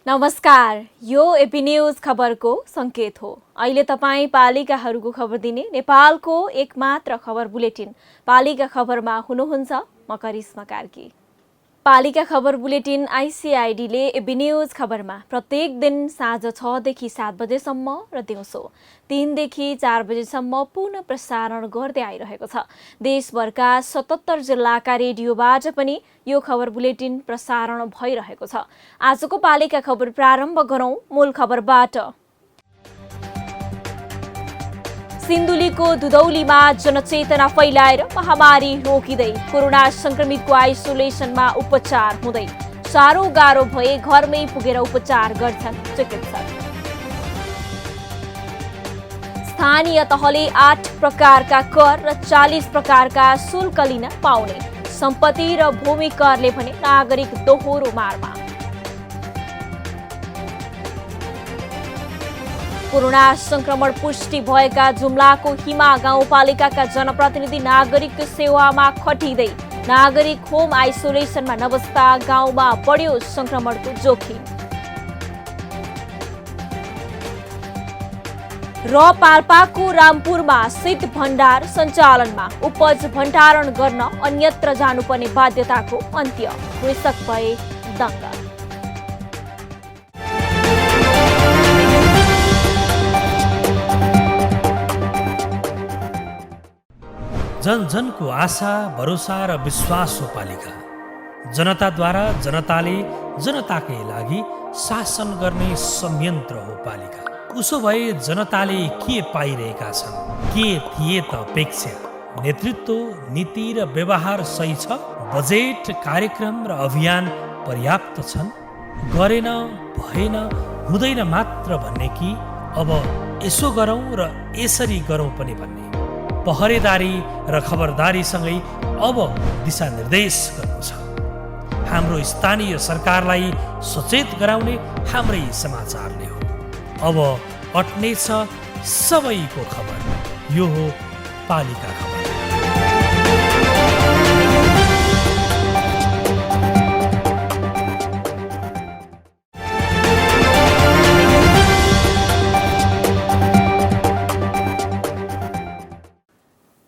नमस्कार, यो AP news खबरको संकेत हो। अहिले तपाईँ पालिकाहरूको खबर दिने नेपालको एकमात्र खबर बुलेटिन पालिका खबरमा हुनुहुन्छ। म करिश्मा कार्की। पालिका खबर बुलेटिन आइसिआइडीले एबी न्यूज खबरमा प्रत्येक दिन साँझ 6 देखि 7 बजेसम्म र दिउँसो 3 देखि 4 बजेसम्म पुनः प्रसारण गर्दै आइरहेको छ। देशभरका 77 जिल्लाका रेडियोबाट पनि यो खबर बुलेटिन प्रसारण भइरहेको छ। आजको पालिका खबर प्रारम्भ गरौं मूल खबरबाट। सिन्धुलीको दुधौलीमा जनचेतना फैलाएर महामारी रोकिँदै कोरोना संक्रमितको आइसोलेसनमा उपचार हुँदै साह्रो गाह्रो भए घरमै पुगेर उपचार गर्छन् चिकित्सक। स्थानीय तहले 8 प्रकारका कर र 40 प्रकारका शुल्क लिन पाउने। सम्पत्ति र भूमि करले भने नागरिक दोहोरो मारमा। कोरोना संक्रमण पुष्टि भएका जुम्लाको हिमा गाउँपालिकाका जनप्रतिनिधि नागरिक सेवामा खटिँदै नागरिक होम आइसोलेसनमा नबस्दा गाउँमा बढ्यो संक्रमणको जोखिम। र पाल्पाको रामपुरमा शीत भण्डार सञ्चालनमा उपज भण्डारण गर्न अन्यत्र जानुपर्ने बाध्यताको अन्त्य। कृषक भए दङ्ग। जन जनको आशा भरोसा र विश्वास हो पालिका। जनताद्वारा जनताले जनताकै लागि शासन गर्ने संयन्त्र हो पालिका। उसो भए जनताले के पाइरहेका छन्? के थिए त अपेक्षा? नेतृत्व, नीति र व्यवहार सही छ? बजेट, कार्यक्रम र अभियान पर्याप्त छन्? गरेन, भएन, हुँदैन मात्र भन्ने कि अब यसो गरौँ र यसरी गरौँ पनि भन्ने? पहरेदारी र खबरदारीसँगै अब दिशानिर्देश गर्नु छ। हाम्रो स्थानीय सरकारलाई सचेत गराउने हाम्रै समाचारले हो। अब अट्नेछ सबैको खबर। यो हो पालिका खबर।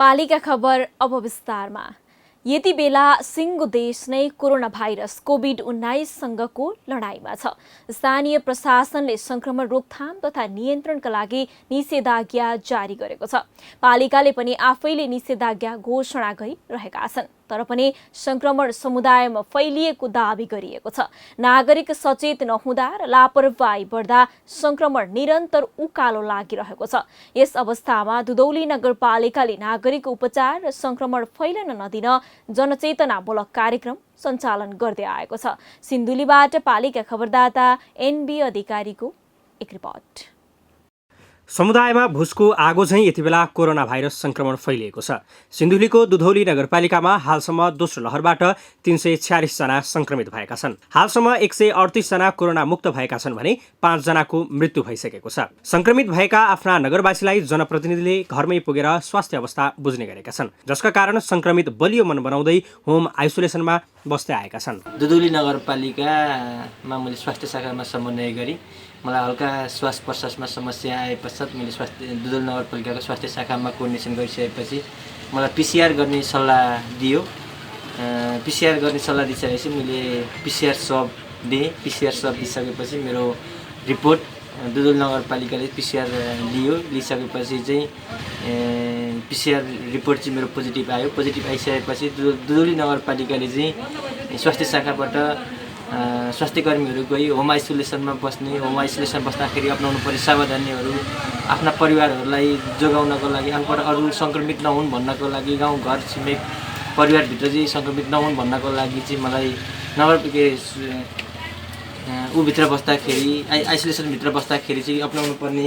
पालिका खबर अब विस्तारमा। यति बेला सिङ्गो देश नै कोरोना भाइरस कोभिड-19सँगको लडाईँमा छ। स्थानीय प्रशासनले संक्रमण रोकथाम तथा नियन्त्रणका लागि निषेधाज्ञा जारी गरेको छ। पालिकाले पनि आफैले निषेधाज्ञा घोषणा गरिरहेका छन्। तर पनि संक्रमण समुदायमा फैलिएको दावी गरिएको छ। नागरिक सचेत नहुँदा र लापरवाही बढ्दा संक्रमण निरन्तर उकालो लागिरहेको छ। यस अवस्थामा दुधौली नगरपालिकाले नागरिक उपचार र संक्रमण फैलन नदिन जनचेतनामूलक कार्यक्रम सञ्चालन गर्दै आएको छ। सिन्धुलीबाट पालिका खबरदाता एनबी अधिकारीको एक रिपोर्ट। समुदायमा भुसको आगो झैँ यति बेला कोरोना भाइरस संक्रमण फैलिएको छ। सिन्धुलीको दुधौली नगरपालिकामा हालसम्म दोस्रो लहरबाट 346 जना संक्रमित भएका छन्। हालसम्म 138 जना कोरोना मुक्त भएका छन् भने 5 जनाको मृत्यु भइसकेको छ। संक्रमित भएका आफ्ना नगरवासीलाई जनप्रतिनिधिले घरमै पुगेर स्वास्थ्य अवस्था बुझ्ने गरेका छन्, जसका कारण संक्रमित बलियो मन बनाउँदै होम आइसोलेसनमा बस्दै आएका छन्। दुधौली नगरपालिकामा मैले स्वास्थ्य शाखामा समन्वय गरी मलाई हल्का श्वास प्रश्वासमा समस्या आए पश्चात मैले दुधौली नगरपालिकाको स्वास्थ्य शाखामा कोर्डिनेसन गरिसकेपछि मलाई पिसिआर गर्ने सल्लाह दियो। पिसिआर गर्ने सल्लाह दिइसकेपछि मैले पिसिआर सब दिएँ। पिसिआर सब दिइसकेपछि मेरो रिपोर्ट दुधौली नगरपालिकाले पिसिआर लिइसकेपछि चाहिँ पिसिआर रिपोर्ट चाहिँ मेरो पोजिटिभ आयो। पोजिटिभ आइसकेपछि दुधौली नगरपालिकाले चाहिँ स्वास्थ्य शाखाबाट स्वास्थ्य कर्मीहरू गई होम आइसोलेसनमा बस्ने, होम आइसोलेसन बस्दाखेरि अपनाउनु पर्ने सावधानीहरू आफ्ना परिवारहरूलाई जोगाउनको लागि, अरू सङ्क्रमित नहुन् भन्नको लागि, गाउँघर छिमेक परिवारभित्र चाहिँ सङ्क्रमित नहुन् भन्नको लागि चाहिँ मलाई भित्र बस्दाखेरि आइसोलेसनभित्र बस्दाखेरि चाहिँ अपनाउनु पर्ने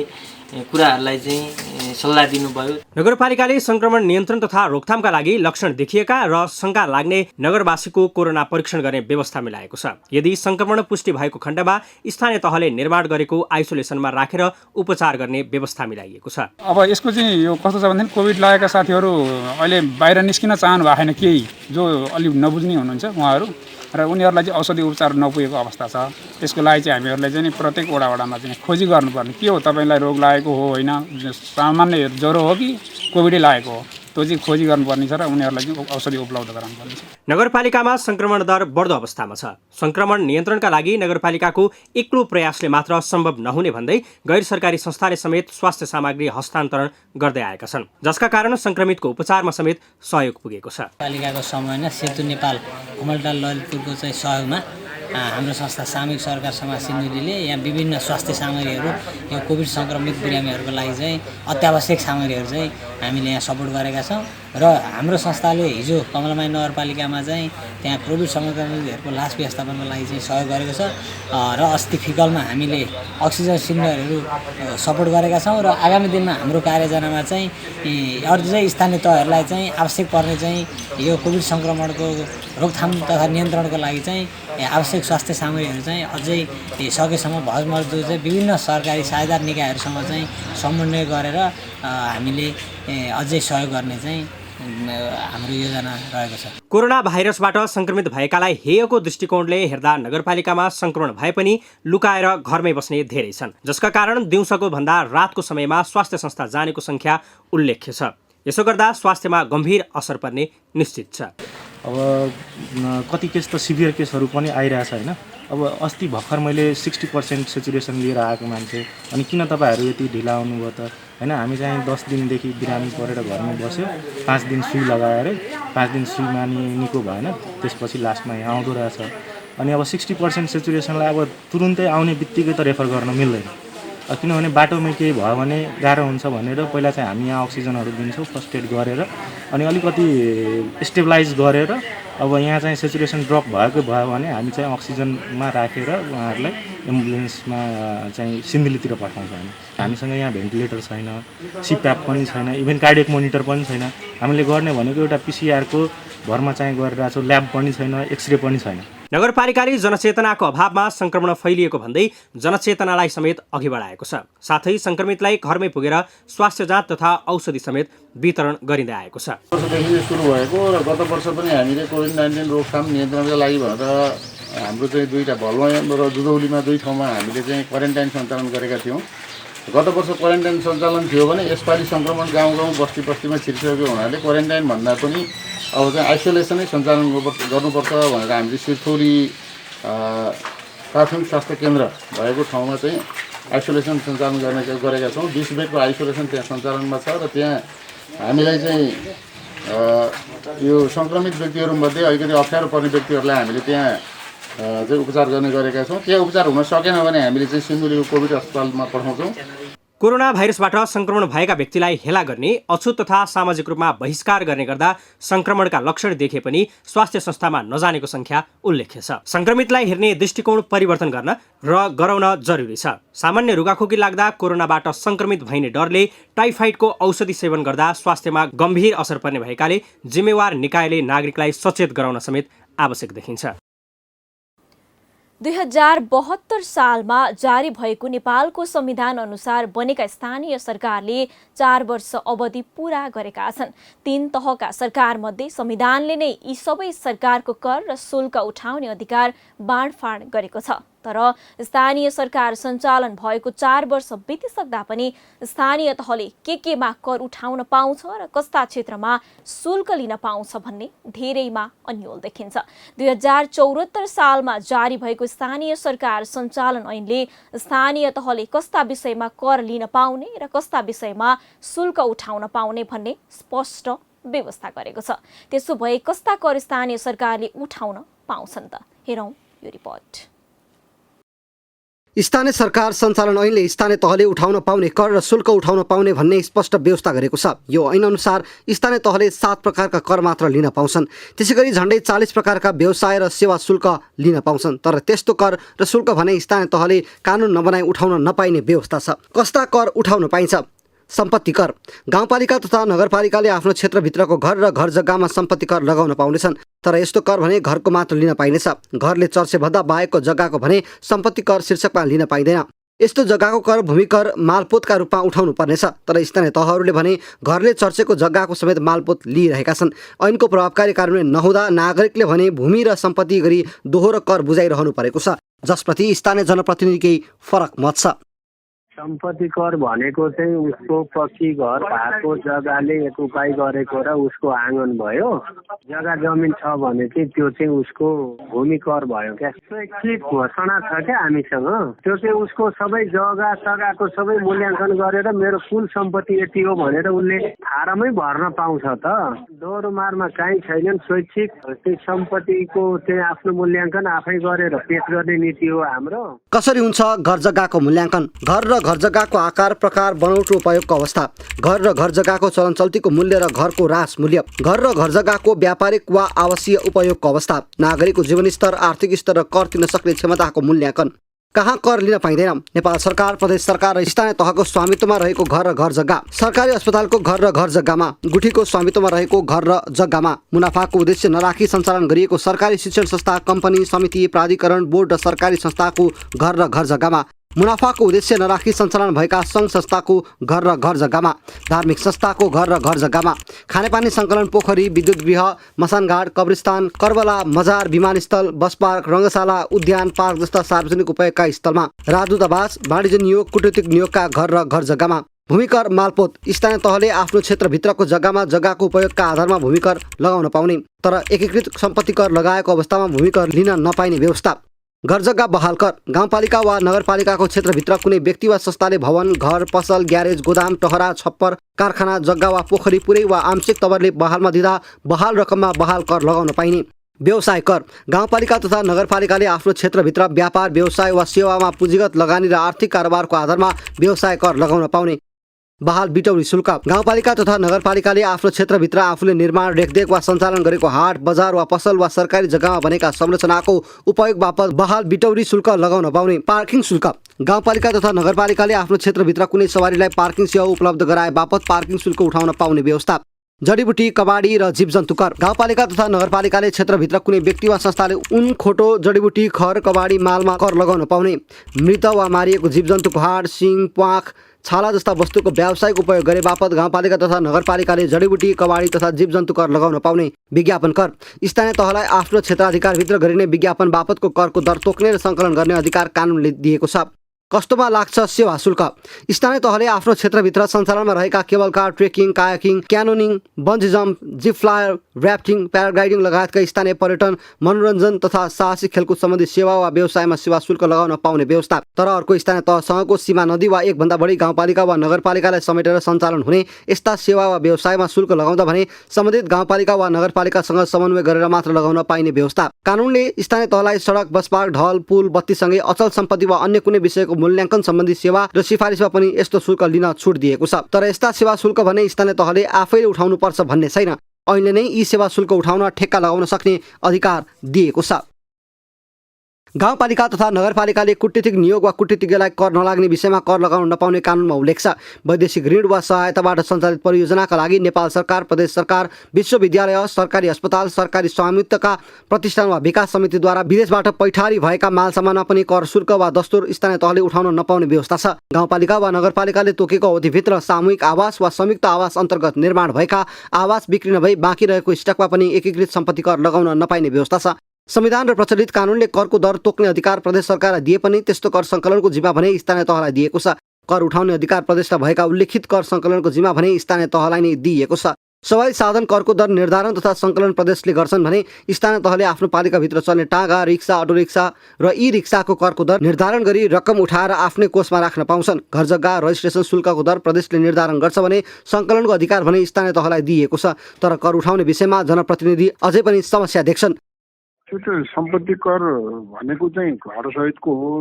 कुराहरूलाई चाहिँ सल्लाह दिनुभयो। नगरपालिकाले संक्रमण नियन्त्रण तथा रोकथामका लागि लक्षण देखिएका र शङ्का लाग्ने नगरवासीको कोरोना परीक्षण गर्ने व्यवस्था मिलाएको छ। यदि संक्रमण पुष्टि भएको खण्डमा स्थानीय तहले निर्माण गरेको आइसोलेसनमा राखेर उपचार गर्ने व्यवस्था मिलाइएको छ। अब यसको चाहिँ यो कस्तो छ भनेदेखि कोभिड लागेका साथीहरू अहिले बाहिर निस्किन चाहनु भएको छैन, केही जो अलिक नबुझ्ने हुनुहुन्छ उहाँहरू र उनीहरूलाई चाहिँ औषधि उपचार नपुगेको अवस्था छ। त्यसको लागि चाहिँ हामीहरूले चाहिँ प्रत्येक वडामा चाहिँ खोजी गर्नुपर्ने के हो, तपाईँलाई रोग लागेको हो होइन, सामान्य ज्वरो हो कि कोभिडै लागेको हो, त्यो चाहिँ खोजी गर्नुपर्ने छ र उनीहरूलाई चाहिँ औषधि उपलब्ध गराउनुपर्ने छ। नगरपालिकामा संक्रमण दर बढ्दो अवस्थामा छ। संक्रमण नियन्त्रणका लागि नगरपालिकाको एक्लो प्रयासले मात्र सम्भव नहुने भन्दै गैर सरकारी संस्थाले समेत स्वास्थ्य सामग्री हस्तान्तरण गर्दै आएका छन्, जसका कारण संक्रमितको उपचारमा समेत सहयोग पुगेको छ। पालिकाको समयमा सेतु नेपाल घुमलटाल ललितपुरको चाहिँ सहयोगमा हाम्रो संस्था सामूहिक सरकार समाज सिन्धुलीले यहाँ विभिन्न स्वास्थ्य सामग्रीहरू यो कोभिड सङ्क्रमित बिरामीहरूको लागि चाहिँ अत्यावश्यक सामग्रीहरू चाहिँ हामीले यहाँ सपोर्ट गरेका छौँ र हाम्रो संस्थाले हिजो कमलामाई नगरपालिकामा चाहिँ त्यहाँ कोभिड सङ्क्रमितहरूको लास व्यवस्थापनको लागि चाहिँ सहयोग गरेको छ र अस्ति फिकलमा हामीले अक्सिजन सिलिन्डरहरू सपोर्ट गरेका छौँ र आगामी दिनमा हाम्रो कार्ययोजनामा चाहिँ अरू चाहिँ स्थानीय तहहरूलाई चाहिँ आवश्यक पर्ने चाहिँ यो कोभिड सङ्क्रमणको रोकथाम तथा नियन्त्रणको लागि चाहिँ आवश्यक स्वास्थ्य सामग्रीहरू चाहिँ अझै सकेसम्म भजमजदुर चाहिँ विभिन्न सरकारी सहायता निकायहरूसँग चाहिँ समन्वय गरेर हामीले अझै सहयोग गर्ने चाहिँ हाम्रो योजना रहेको छ। कोरोना भाइरसबाट संक्रमित भएकालाई हेयको दृष्टिकोणले हेर्दा नगरपालिकामा संक्रमण भए पनि लुकाएर घरमै बस्ने धेरै छन्, जसका कारण दिउँसोको भन्दा रातको समयमा स्वास्थ्य संस्था जानेको संख्या उल्लेख्य छ। यसो गर्दा स्वास्थ्यमा गम्भीर असर पर्ने निश्चित छ। अब कति केस त सिभियर केसहरू पनि आइरहेछ होइन। अब अस्ति भर्खर मैले 60% सेचुरेसन लिएर आएको मान्छे, अनि किन तपाईँहरू यति ढिला आउनुभयो त होइन। हामी चाहिँ 10 दिनदेखि बिरामी परेर घरमै बस्यो, 5 दिन सुई लगाएर 5 दिन सुईमा निको भएन, त्यसपछि लास्टमा यहाँ आउँदो रहेछ। अनि अब 60% सेचुरेसनलाई अब तुरुन्तै आउने बित्तिकै त रेफर गर्न मिल्दैन, किनभने बाटोमै केही भयो भने गाह्रो हुन्छ भनेर पहिला चाहिँ हामी यहाँ अक्सिजनहरू दिन्छौँ फर्स्ट एड गरेर, अनि अलिकति स्टेबलाइज गरेर अब यहाँ चाहिँ सेचुरेसन ड्रप भएको भयो भने हामी चाहिँ अक्सिजनमा राखेर उहाँहरूलाई एम्बुलेन्समा चाहिँ सिन्धुलीतिर पठाउँछौँ। हामीसँग यहाँ भेन्टिलेटर छैन, सिप्याप पनि छैन, इभन कार्डियक मोनिटर पनि छैन। हामीले गर्ने भनेको एउटा पिसिआरको भरमा चाहिँ गरिरहेको छौँ, ल्याब पनि छैन, एक्सरे पनि छैन। नगरपालिकाले जनचेतनाको अभावमा संक्रमण फैलिएको भन्दै जनचेतनालाई समेत अघि बढाएको छ। साथै संक्रमितलाई घरमै पुगेर स्वास्थ्य जाँच तथा औषधि समेत वितरण गरिँदै आएको छ। वर्षदेखि सुरु भएको र गत वर्ष पनि हामीले कोभिड-19 रोकथाम नियन्त्रणका लागि भनेर हाम्रो चाहिँ दुईवटा भलुवा र दुधौलीमा दुई ठाउँमा हामीले चाहिँ क्वारेन्टाइन सञ्चालन गरेका थियौँ। गत वर्ष क्वारेन्टाइन सञ्चालन थियो भने यसपालि सङ्क्रमण गाउँ गाउँ बस्ती बस्तीमा छिरिसकेको हुनाले क्वारेन्टाइन भन्दा पनि अब चाहिँ आइसोलेसनै सञ्चालन गर्नुपर्छ भनेर हामीले सिरथौरी प्राथमिक स्वास्थ्य केन्द्र भएको ठाउँमा चाहिँ आइसोलेसन सञ्चालन गरेका छौँ। 20 बेडको आइसोलेसन त्यहाँ सञ्चालनमा छ र त्यहाँ हामीलाई चाहिँ यो सङ्क्रमित व्यक्तिहरूमध्ये अलिकति अप्ठ्यारो पर्ने व्यक्तिहरूलाई हामीले त्यहाँ चाहिँ उपचार गर्ने गरेका छौँ। त्यहाँ उपचार हुन सकेन भने हामीले चाहिँ सिन्धुलीको कोभिड अस्पतालमा पठाउँछौँ। कोरोना भाइरसबाट संक्रमण भएका व्यक्तिलाई हेला गर्ने, अछुत तथा सामाजिक रूपमा बहिष्कार गर्ने गर्दा संक्रमणका लक्षण देखे पनि स्वास्थ्य संस्थामा नजानेको संख्या उल्लेख्य छ। संक्रमितलाई हेर्ने दृष्टिकोण परिवर्तन गर्न र गराउन जरुरी छ। सामान्य रुगाखोकी लाग्दा कोरोनाबाट संक्रमित भइने डरले टाइफाइडको औषधि सेवन गर्दा स्वास्थ्यमा गम्भीर असर पर्ने भएकाले जिम्मेवार निकायले नागरिकलाई सचेत गराउन समेत आवश्यक देखिन्छ। 2072 सालमा जारी भएको नेपालको संविधान अनुसार बनेका स्थानीय सरकारले 4 वर्ष अवधि पूरा गरेका छन्। 3 तहका सरकारमध्ये संविधानले नै यी सबै सरकारको कर र शुल्क उठाउने अधिकार बाँडफाँड गरेको छ। तर स्थानीय सरकार सञ्चालन भएको 4 वर्ष बितिसक्दा पनि स्थानीय तहले केमा कर उठाउन पाउँछ र कस्ता क्षेत्रमा शुल्क लिन पाउँछ भन्ने धेरैमा अन्यल देखिन्छ। 2074 सालमा जारी भएको स्थानीय सरकार सञ्चालन ऐनले स्थानीय तहले कस्ता विषयमा कर लिन पाउने र कस्ता विषयमा शुल्क उठाउन पाउने भन्ने स्पष्ट व्यवस्था गरेको छ। त्यसो भए कस्ता कर स्थानीय सरकारले उठाउन पाउँछन् त? हेरौँ यो रिपोर्ट। स्थानीय सरकार सञ्चालन ऐनले स्थानीय तहले उठाउन पाउने कर र शुल्क उठाउन पाउने भन्ने स्पष्ट व्यवस्था गरेको छ। यो ऐनअनुसार स्थानीय तहले 7 प्रकारका कर मात्र लिन पाउँछन्। त्यसैगरी झण्डै 40 प्रकारका व्यवसाय र सेवा शुल्क लिन पाउँछन्। तर त्यस्तो कर र शुल्क भने स्थानीय तहले कानुन नबनाई उठाउन नपाइने व्यवस्था छ। कस्ता कर उठाउन पाइन्छ? सम्पत्ति कर। गाउँपालिका तथा नगरपालिकाले आफ्नो क्षेत्रभित्रको घर र घर जग्गामा सम्पत्ति कर लगाउन पाउनेछन्। तर यस्तो कर भने घरको मात्र लिन पाइनेछ। घरले चर्चेभन्दा बाहेकको जग्गाको भने सम्पत्ति कर शीर्षकमा लिन पाइँदैन। यस्तो जग्गाको कर भूमि कर मालपोतका रूपमा उठाउनु पर्नेछ। तर स्थानीय तहहरूले भने घरले चर्चेको जग्गाको समेत मालपोत लिइरहेका छन्। ऐनको प्रभावकारी कार्यान्वयन नहुँदा नागरिकले भने भूमि र सम्पत्ति गरी दोहोरो कर बुझाइरहनु परेको छ, जसप्रति स्थानीय जनप्रतिनिधिकै फरक मत छ। सम्पत्ति कर भनेको चाहिँ उसको पक्की घर भएको जग्गाले एक्युपाई गरेको र उसको आँगन भयो। जग्गा जमिन छ भने चाहिँ त्यो चाहिँ उसको भूमि कर भयो क्या। स्वैच्छिक घोषणा छ क्या हामीसँग। त्यो चाहिँ उसको सबै जग्गा सग्गाको सबै मूल्याङ्कन गरेर मेरो कुल सम्पत्ति यति हो भनेर उसले फारमै भर्न पाउँछ त। दोहोरोमारमा काहीँ छैनन्। स्वैच्छिक त्यो सम्पत्तिको चाहिँ आफ्नो मूल्याङ्कन आफै गरेर पेश गर्ने नीति हो हाम्रो। कसरी हुन्छ घर जग्गाको मूल्याङ्कन? घर र घर जग्गाको आकार प्रकार बनौट उपयोगको अवस्था, घर र घर जग्गाको चलनचल्तीको मूल्य र घरको ह्रास मूल्य, घर र घर जग्गाको व्यापारिक वा आवासीय उपयोगको अवस्था, नागरिकको जीवनस्तर, आर्थिक स्तर र कर तिर्न सक्ने क्षमताको मूल्याङ्कन। कहाँ कर लिन पाइँदैन? नेपाल सरकार, प्रदेश सरकार र स्थानीय तहको स्वामित्वमा रहेको घर र घर जग्गा, सरकारी अस्पतालको घर र घर जग्गामा, गुठीको स्वामित्वमा रहेको घर र जग्गामा, मुनाफाको उद्देश्य नराखी सञ्चालन गरिएको सरकारी शिक्षण संस्था, कम्पनी, समिति, प्राधिकरण, बोर्ड र सरकारी संस्थाको घर र घर जग्गामा, मुनाफाको उद्देश्य नराखी सञ्चालन भएका सङ्घ संस्थाको घर र घर जग्गामा, धार्मिक संस्थाको घर र घर जग्गामा, खानेपानी सङ्कलन पोखरी, विद्युत गृह, मसानघाट, कब्रिस्तान, कर्बला, मजार, विमानस्थल, बस पार्क, रङ्गशाला, उद्यान पार्क जस्ता सार्वजनिक उपयोगका स्थलमा, राजदूत आवास, वाणिज्य नियोग, कूटनीतिक नियोगका घर र घर जग्गामा, भूमिकर मालपोत। स्थानीय तहले आफ्नो क्षेत्रभित्रको जग्गामा जग्गाको उपयोगका आधारमा भूमिकर लगाउन पाउने, तर एकीकृत सम्पत्ति कर लगाएको अवस्थामा भूमिकर लिन नपाइने व्यवस्था। घर जग्गा बहाल कर। गाउँपालिका वा नगरपालिकाको क्षेत्रभित्र कुनै व्यक्ति वा संस्थाले भवन, घर, पसल, ग्यारेज, गोदाम, टहरा, छप्पर, कारखाना, जग्गा वा पोखरी पुरै वा आंशिक तवरले बहालमा दिँदा बहाल रकममा बहाल कर लगाउन पाइने। व्यवसाय कर। गाउँपालिका तथा नगरपालिकाले आफ्नो क्षेत्रभित्र व्यापार, व्यवसाय वा सेवामा पुँजीगत लगानी र आर्थिक कारोबारको आधारमा व्यवसाय कर लगाउन पाउने। बहाल बिटौरी शुल्क। गाउँपालिका तथा नगरपालिकाले आफ्नो क्षेत्रभित्र आफूले निर्माण, रेखदेख वा सञ्चालन गरेको हाट, बजार वा पसल वा सरकारी जग्गामा बनेका संरचनाको उपयोग बापत बहाल बिटौरी शुल्क लगाउन पाउने। पार्किङ शुल्क। गाउँपालिका तथा नगरपालिकाले आफ्नो क्षेत्रभित्र कुनै सवारीलाई पार्किङ सेवा उपलब्ध गराए बापत पार्किङ शुल्क उठाउन पाउने व्यवस्था। जडीबुटी, कबाडी र जीवजन्तु कर। गाउँपालिका तथा नगरपालिकाले क्षेत्रभित्र कुनै व्यक्ति वा संस्थाले उन, खोटो, जडीबुटी, खर, कबाडी, मालमा कर लगाउन पाउने। मृत वा मारिएको जीवजन्तुको हाड, सिङ, प्वाख, छाला जस्ता वस्तुको व्यावसायिक उपयोग गरे बापत गाउँपालिका तथा नगरपालिकाले जडीबुटी, कबाडी तथा जीवजन्तु कर लगाउन पाउने। विज्ञापन कर। स्थानीय तहलाई आफ्नो क्षेत्राधिकारभित्र गरिने विज्ञापन बापतको करको दर तोक्ने र सङ्कलन गर्ने अधिकार कानुनले दिएको छ। कस्तोमा लाग्छ सेवा शुल्क। स्थानीय तहले आफ्नो क्षेत्रभित्र सञ्चालनमा रहेका cable car, trekking, kayaking, canyoning, bungee jump, zip flyer, rafting, paragliding लगायतका स्थानीय पर्यटन, मनोरञ्जन तथा साहसिक खेलकुद सम्बन्धी सेवा वा व्यवसायमा सेवा शुल्क लगाउन पाउने व्यवस्था। तर अर्को स्थानीय तहसँगको सीमा नदी वा एकभन्दा बढी गाउँपालिका वा नगरपालिकालाई समेटेर सञ्चालन हुने यस्ता सेवा वा व्यवसायमा शुल्क लगाउँदा भने सम्बन्धित गाउँपालिका वा नगरपालिकासँग समन्वय गरेर मात्र लगाउन पाइने व्यवस्था। कानुनले स्थानीय तहलाई सडक, बस पार्क, ढल, पुल, बत्तीसँगै अचल सम्पत्ति वा अन्य कुनै विषयको मूल्याङ्कन सम्बन्धी सेवा र सिफारिसमा पनि यस्तो शुल्क लिन छुट दिएको छ। तर यस्ता सेवा शुल्क भने स्थानीय तहले आफैले उठाउनु पर्छ भन्ने छैन। ऐनले नै यी सेवा शुल्क उठाउन, ठेक्का लगाउन सक्ने अधिकार दिएको छ। गाउँपालिका तथा नगरपालिकाले कूटनीतिक नियोग वा कूटनीतिज्ञलाई कर नलाग्ने विषयमा कर लगाउन नपाउने कानुनमा उल्लेख छ। वैदेशिक ऋण वा सहायताबाट सञ्चालित परियोजनाका लागि नेपाल सरकार, प्रदेश सरकार, विश्वविद्यालय, सरकारी अस्पताल, सरकारी स्वामित्वका प्रतिष्ठान वा विकास समितिद्वारा विदेशबाट पैठारी भएका माल सामानमा पनि कर शुल्क वा दस्तुर स्थानीय तहले उठाउन नपाउने व्यवस्था छ। गाउँपालिका वा नगरपालिकाले तोकेको अवधिभित्र सामूहिक आवास वा संयुक्त आवास अन्तर्गत निर्माण भएका आवास बिक्री नभई बाँकी रहेको स्टकमा पनि एकीकृत सम्पत्ति कर लगाउन नपाइने व्यवस्था छ। संविधान र प्रचलित कानुनले करको दर तोक्ने अधिकार प्रदेश सरकारलाई दिए पनि त्यस्तो कर सङ्कलनको जिम्मा भने स्थानीय तहलाई दिएको छ। कर उठाउने अधिकार प्रदेशलाई भएका उल्लेखित कर सङ्कलनको जिम्मा भने स्थानीय तहलाई नै दिएको छ। सवारी साधन करको दर निर्धारण तथा सङ्कलन प्रदेशले गर्छन् भने स्थानीय तहले आफ्नो पालिकाभित्र चल्ने टाँगा, रिक्सा, अटो रिक्सा र ई रिक्साको करको दर निर्धारण गरी रकम उठाएर आफ्नै कोषमा राख्न पाउँछन्। घर जग्गा, रजिस्ट्रेसन शुल्कको दर प्रदेशले निर्धारण गर्छ भने सङ्कलनको अधिकार भने स्थानीय तहलाई दिएको छ। तर कर उठाउने विषयमा जनप्रतिनिधि अझै पनि समस्या देख्छन्। त्यो त सम्पत्ति कर भनेको चाहिँ घर सहितको हो।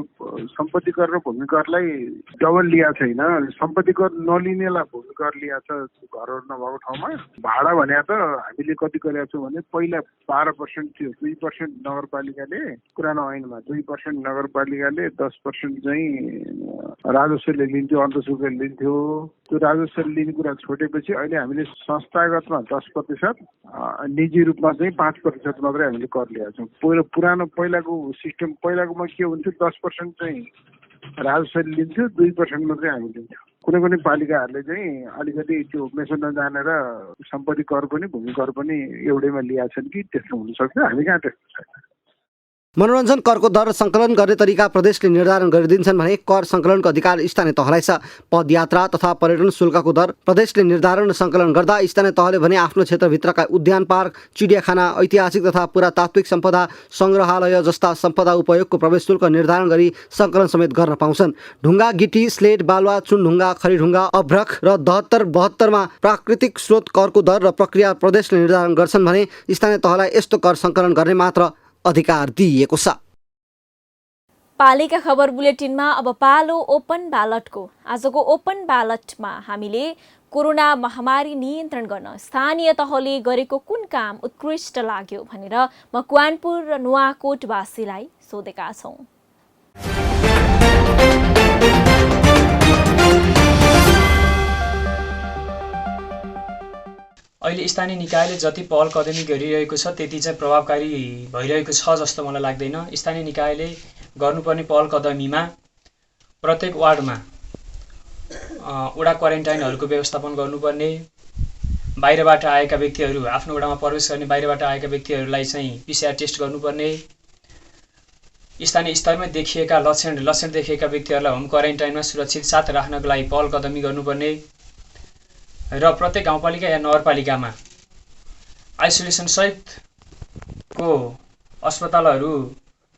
सम्पत्ति कर र भूमि करलाई डबल लिएको छैन। सम्पत्ति कर नलिनेलाई भूमि कर लिएको छ घरहरू नभएको ठाउँमा। भाडा भने त हामीले कति गरेका छौँ भने पहिला 12% थियो, 2% नगरपालिकाले, पुरानो ऐनमा 2% नगरपालिकाले, 10% चाहिँ राजस्वले लिन्थ्यो, अन्तशुल्क लिन्थ्यो। त्यो राजस्व लिने कुरा छोडेपछि अहिले हामीले संस्थागतमा 10%, निजी रूपमा चाहिँ 5% मात्रै हामीले कर लिएका छौँ। पहिलाको सिस्टम पहिलाकोमा के हुन्थ्यो, 10% चाहिँ राजस्व लिन्थ्यो, 2% मात्रै हामी लिन्थ्यो। कुनै कुनै पालिकाहरूले चाहिँ अलिकति त्यो मेसो नजानेर सम्पत्ति कर पनि भूमि कर पनि एउटैमा लिएका छन् कि त्यस्तो हुनसक्छ। हामी कहाँ त्यस्तो छैन। मनोरञ्जन करको दर सङ्कलन गर्ने तरिका प्रदेशले निर्धारण गरिदिन्छन् भने कर सङ्कलनको अधिकार स्थानीय तहलाई छ। पदयात्रा तथा पर्यटन शुल्कको दर प्रदेशले निर्धारण सङ्कलन गर्दा स्थानीय तहले भने आफ्नो क्षेत्रभित्रका उद्यान, पार्क, चिडियाखाना, ऐतिहासिक तथा पुरातात्विक सम्पदा, सङ्ग्रहालय जस्ता सम्पदा उपयोगको प्रवेश शुल्क निर्धारण गरी सङ्कलन समेत गर्न पाउँछन्। ढुङ्गा, गिटी, स्लेट, बालुवा, चुनढुङ्गा, खरीढुङ्गा, अभ्रक र 72-72मा प्राकृतिक स्रोत करको दर र प्रक्रिया प्रदेशले निर्धारण गर्छन् भने स्थानीय तहलाई यस्तो कर सङ्कलन गर्ने मात्र अधिकार दिइएको छ। पालिका खबर बुलेटिनमा अब पालो ओपन ब्यालटको। आजको ओपन ब्यालटमा हामीले कोरोना महामारी नियन्त्रण गर्न स्थानीय तहले गरेको कुन काम उत्कृष्ट लाग्यो भनेर मकवानपुर र नुवाकोटवासीलाई सोधेका छौँ। अहिले स्थानीय निकायले जति पहल कदमी गरिरहेको छ त्यति चाहिँ प्रभावकारी भइरहेको छ जस्तो मलाई लाग्दैन। स्थानीय निकायले गर्नुपर्ने पहल कदमीमा प्रत्येक वार्डमा वडा क्वारेन्टाइनहरूको व्यवस्थापन गर्नुपर्ने, बाहिरबाट आएका व्यक्तिहरू आफ्नो वडामा प्रवेश गर्ने बाहिरबाट आएका व्यक्तिहरूलाई चाहिँ PCR टेस्ट गर्नुपर्ने, स्थानीय स्तरमै देखिएका लक्षण देखिएका व्यक्तिहरूलाई होम क्वारेन्टाइनमा सुरक्षित साथ राख्नको लागि पहल कदमी गर्नुपर्ने र प्रत्येक गाउँपालिका या नगरपालिकामा आइसोलेसन सहितको अस्पतालहरू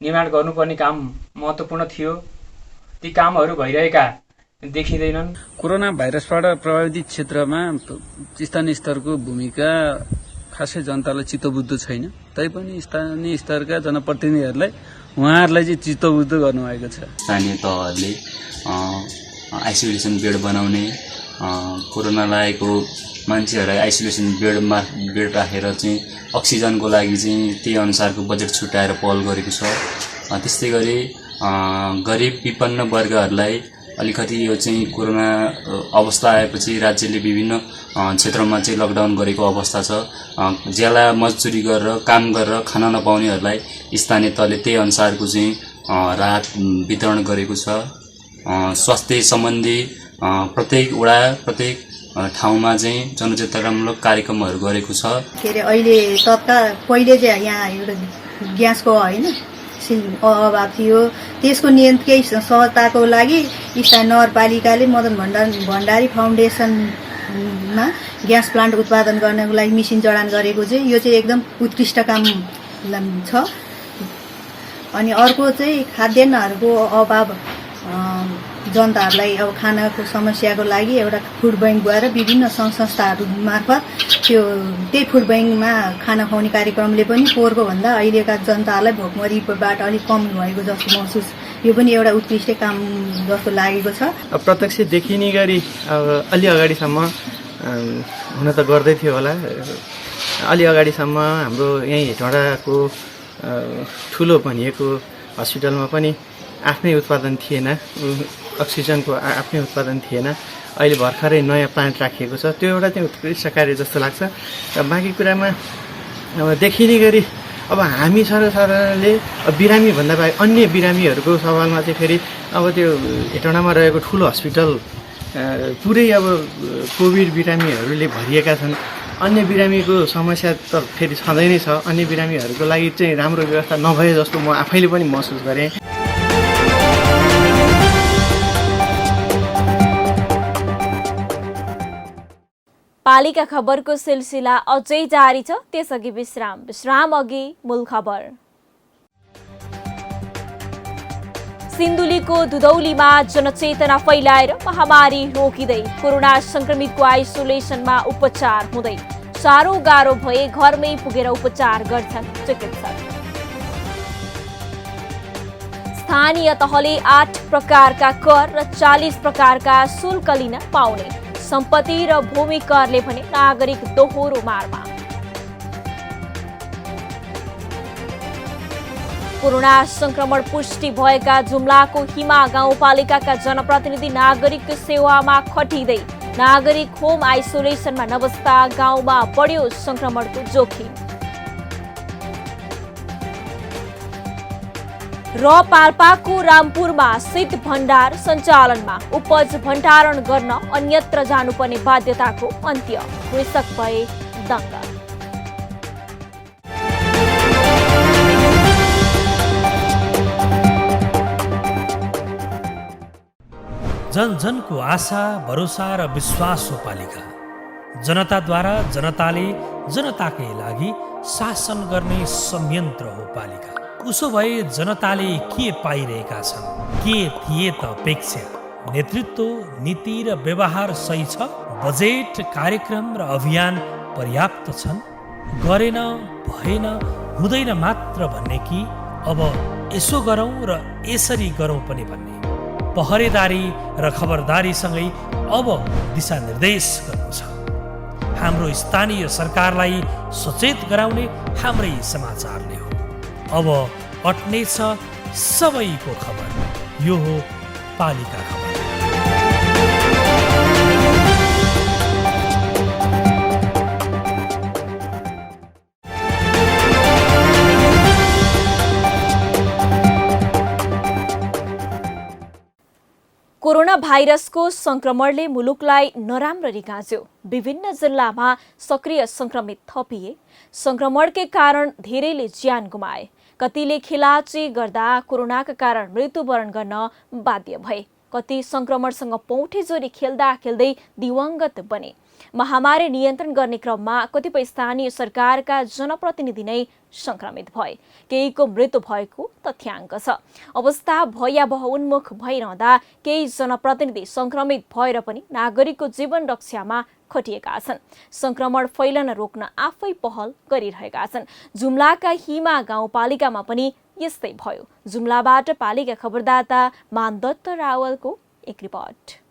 निर्माण गर्नुपर्ने काम महत्त्वपूर्ण थियो। ती कामहरू भइरहेका देखिँदैनन्। कोरोना भाइरसबाट प्रभावित क्षेत्रमा स्थानीय स्तरको भूमिका खासै जनतालाई चित्तबुद्ध छैन। तैपनि स्थानीय स्तरका जनप्रतिनिधिहरूलाई उहाँहरूलाई चाहिँ चित्तबुद्ध गर्नुभएको छ। स्थानीय तहहरूले आइसोलेसन बेड बनाउने, कोरोना लागेको मान्छेहरूलाई आइसोलेसन बेड राखेर चाहिँ अक्सिजनको लागि चाहिँ त्यही अनुसारको बजेट छुट्याएर पहल गरेको छ। त्यस्तै गरी गरिब विपन्न वर्गहरूलाई अलिकति यो चाहिँ कोरोना अवस्था आएपछि राज्यले विभिन्न क्षेत्रमा चाहिँ लकडाउन गरेको अवस्था छ। ज्याला मजदुरी गरेर काम गरेर खाना नपाउनेहरूलाई स्थानीय तहले त्यही अनुसारको चाहिँ राहत वितरण गरेको छ। स्वास्थ्य सम्बन्धी प्रत्येक वडा प्रत्येक ठाउँमा चाहिँ जनचेतनामूलक कार्यक्रमहरू गरेको छ। के अरे अहिले पहिले चाहिँ यहाँ एउटा ग्यासको होइन अभाव थियो, त्यसको नियन्त्रण सहजताको लागि स्थानीय नगरपालिकाले मदन भण्डारी फाउन्डेसनमा ग्यास प्लान्ट उत्पादन गर्नको लागि मेसिन जडान गरेको चाहिँ यो चाहिँ एकदम उत्कृष्ट काम छ। अनि अर्को चाहिँ खाद्यान्नहरूको अभाव जनताहरूलाई अब खानाको समस्याको लागि एउटा फुड ब्याङ्कद्वारा विभिन्न सङ्घ संस्थाहरू मार्फत त्यही फुड ब्याङ्कमा खाना खुवाउने कार्यक्रमले पनि पोहोरको भन्दा अहिलेका जनताहरूलाई भोकमरीबाट अलिक कम भएको जस्तो महसुस, यो पनि एउटा उत्कृष्ट काम जस्तो लागेको छ। प्रत्यक्ष देखिने गरी अब अलि अगाडिसम्म हुन त गर्दै थियो होला। अलि अगाडिसम्म हाम्रो यहीँ हेटौँडाको ठुलो भनिएको हस्पिटलमा पनि आफ्नै उत्पादन थिएन, अक्सिजनको आफ्नै उत्पादन थिएन। अहिले भर्खरै नयाँ प्लान्ट राखिएको छ, त्यो एउटा चाहिँ उत्कृष्ट कार्य जस्तो लाग्छ। र बाँकी कुरामा अब देखिने गरी अब हामी सरकारले बिरामी भन्दा बाहेक अन्य बिरामीहरूको सवालमा चाहिँ फेरि अब त्यो हेटौँडामा रहेको ठुलो हस्पिटल पुरै अब कोभिड बिरामीहरूले भरिएका छन्। अन्य बिरामीको समस्या त फेरि छँदै नै छ। अन्य बिरामीहरूको लागि चाहिँ राम्रो व्यवस्था नभए जस्तो म आफैले पनि महसुस गरेँ। पालिका खबरको सिलसिला अझै जारी छ, त्यसअघि विश्राम अघि मूल खबर। सिन्धुलीको दुधौलीमा जनचेतना फैलाएर महामारी रोकिँदै कोरोना संक्रमितको आइसोलेसनमा उपचार हुँदै साह्रो गाह्रो भए घरमै पुगेर उपचार गर्छन् चिकित्सक। स्थानीय तहले 8 प्रकारका कर र 40 प्रकारका शुल्क लिन पाउने। सम्पत्ति र भूमि करले भने नागरिक दोहोरो मारमा। कोरोना संक्रमण पुष्टि भएका जुम्लाको हिमा गाउँपालिकाका जनप्रतिनिधि नागरिक सेवामा खटिँदै। नागरिक होम आइसोलेसनमा नबस्दा गाउँमा बढ्यो संक्रमणको जोखिम। र पाल्पाको रामपुरमा शीत भण्डार सञ्चालनमा। उपज भण्डारण गर्न अन्यत्र जानुपर्ने बाध्यताको अन्त्य। कृषक भए दङ्ग। जन जनको आशा भरोसा र विश्वास हो पालिका। जनताद्वारा जनताले जनताकै लागि शासन गर्ने संयन्त्र हो पालिका। उसो भए जनताले के पाइरहेका छन्? के थिए त अपेक्षा? नेतृत्व, नीति र व्यवहार सही छ? बजेट, कार्यक्रम र अभियान पर्याप्त छन्? गरेन, भएन, हुँदैन मात्र भन्ने कि अब यसो गरौँ र यसरी गरौँ पनि भन्ने? पहरेदारी र खबरदारीसँगै अब दिशानिर्देश गर्नु छ। हाम्रो स्थानीय सरकारलाई सचेत गराउने हाम्रै समाचारले हो। अब अट्नेछ सबैको खबर। यो हो पालिका खबर। कोरोना भाइरसको संक्रमणले मुलुकलाई नराम्ररी गाँच्यो। विभिन्न जिल्लामा सक्रिय संक्रमित थपिए। संक्रमणकै कारण धेरैले ज्यान गुमाए। कतिले खेलाची गर्दा कोरोनाका कारण मृत्युवरण गर्न बाध्य भए। कति संक्रमणसँग पौठेजोरी खेल्दा खेल्दै दिवंगत बने। महामारी नियन्त्रण गर्ने क्रममा कतिपय स्थानीय सरकारका जनप्रतिनिधि नै संक्रमित भए। केहीको मृत्यु भएको तथ्याङ्क छ। अवस्था भयावह उन्मुख भइरहँदा केही जनप्रतिनिधि संक्रमित भएर पनि नागरिकको जीवन रक्षामा खटिएका छन्। संक्रमण फैलन रोक्न आफै पहल गरिरहेका छन्। जुम्लाका हिमा गाउँपालिकामा पनि यस्तै भयो। जुम्लाबाट पालिका खबरदाता मानदत्त रावलको एक रिपोर्ट।